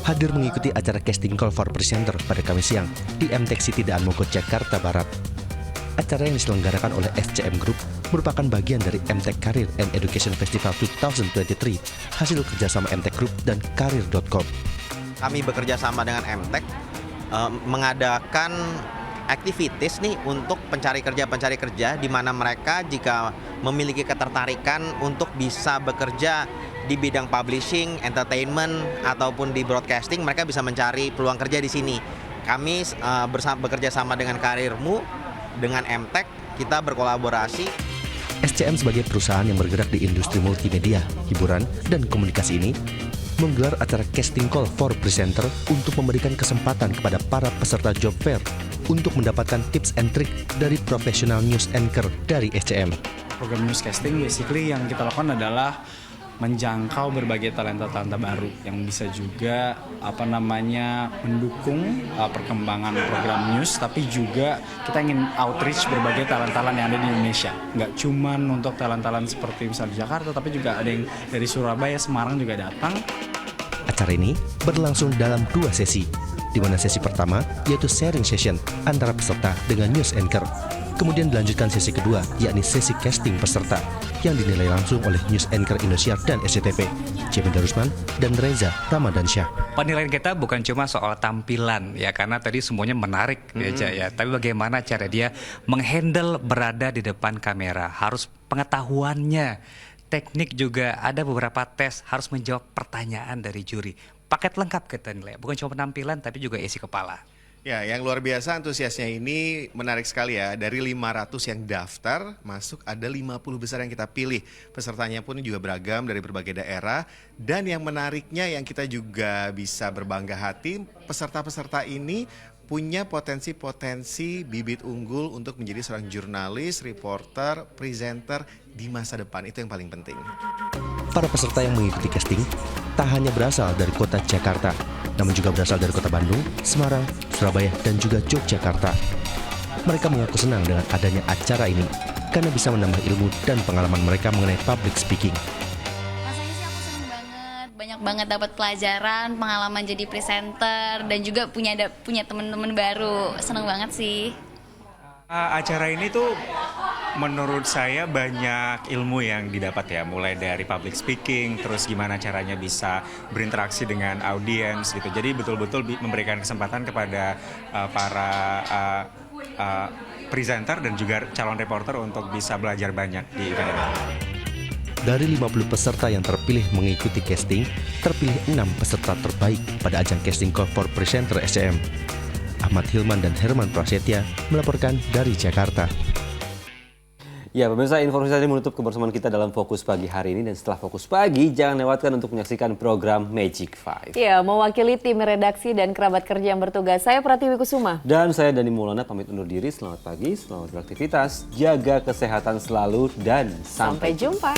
hadir mengikuti acara casting call for presenter pada Kamis siang di MTech City Daan Mogot, Jakarta Barat. Acara yang diselenggarakan oleh SCM Group merupakan bagian dari MTech Career and Education Festival 2023 hasil kerjasama MTech Group dan Karir.com. Kami bekerja sama dengan MTech mengadakan aktivitas nih untuk pencari kerja di mana mereka jika memiliki ketertarikan untuk bisa bekerja di bidang publishing, entertainment ataupun di broadcasting, mereka bisa mencari peluang kerja di sini. Kami bekerja sama dengan Karirmu, dengan MTech, kita berkolaborasi. SCM sebagai perusahaan yang bergerak di industri multimedia, hiburan, dan komunikasi ini menggelar acara casting call for presenter untuk memberikan kesempatan kepada para peserta job fair untuk mendapatkan tips and trick dari profesional news anchor dari SCM. Program newscasting basically yang kita lakukan adalah menjangkau berbagai talenta-talenta baru yang bisa juga mendukung perkembangan program news, tapi juga kita ingin outreach berbagai talent-talent yang ada di Indonesia. Nggak cuman untuk talent-talent seperti misalnya di Jakarta, tapi juga ada yang dari Surabaya, Semarang juga datang. Acara ini berlangsung dalam 2 sesi, di mana sesi pertama yaitu sharing session antara peserta dengan news anchor. Kemudian dilanjutkan sesi kedua, yakni sesi casting peserta yang dinilai langsung oleh news anchor Indosiar dan SCTV, Cemin Darusman dan Reza Ramadansyah. Penilaian kita bukan cuma soal tampilan ya, karena tadi semuanya menarik ya, tapi bagaimana cara dia menghandle berada di depan kamera, harus pengetahuannya, teknik juga ada beberapa tes, harus menjawab pertanyaan dari juri. Paket lengkap kita nilai, bukan cuma penampilan tapi juga isi kepala. Ya, yang luar biasa antusiasnya ini menarik sekali ya. Dari 500 yang daftar, masuk ada 50 besar yang kita pilih. Pesertanya pun juga beragam dari berbagai daerah. Dan yang menariknya yang kita juga bisa berbangga hati, peserta-peserta ini punya potensi-potensi bibit unggul untuk menjadi seorang jurnalis, reporter, presenter di masa depan. Itu yang paling penting. Para peserta yang mengikuti casting tak hanya berasal dari kota Jakarta, namun juga berasal dari kota Bandung, Semarang, Surabaya, dan juga Yogyakarta. Mereka mengaku senang dengan adanya acara ini karena bisa menambah ilmu dan pengalaman mereka mengenai public speaking. Rasanya sih aku senang banget, banyak banget dapat pelajaran, pengalaman jadi presenter, dan juga punya teman-teman baru. Senang banget sih. Acara ini tuh menurut saya banyak ilmu yang didapat ya, mulai dari public speaking, terus gimana caranya bisa berinteraksi dengan audiens gitu. Jadi betul-betul memberikan kesempatan kepada para presenter dan juga calon reporter untuk bisa belajar banyak di event ini. Dari 50 peserta yang terpilih mengikuti casting, terpilih 6 peserta terbaik pada ajang casting call for presenter SCM. Ahmad Hilman dan Herman Prasetya melaporkan dari Jakarta. Ya, pemirsa, informasi tadi menutup kebersamaan kita dalam Fokus Pagi hari ini. Dan setelah Fokus Pagi, jangan lewatkan untuk menyaksikan program Magic 5. Ya, mewakili tim redaksi dan kerabat kerja yang bertugas, saya Pratiwi Kusuma. Dan saya Dani Maulana pamit undur diri. Selamat pagi, selamat beraktivitas, jaga kesehatan selalu, dan sampai jumpa.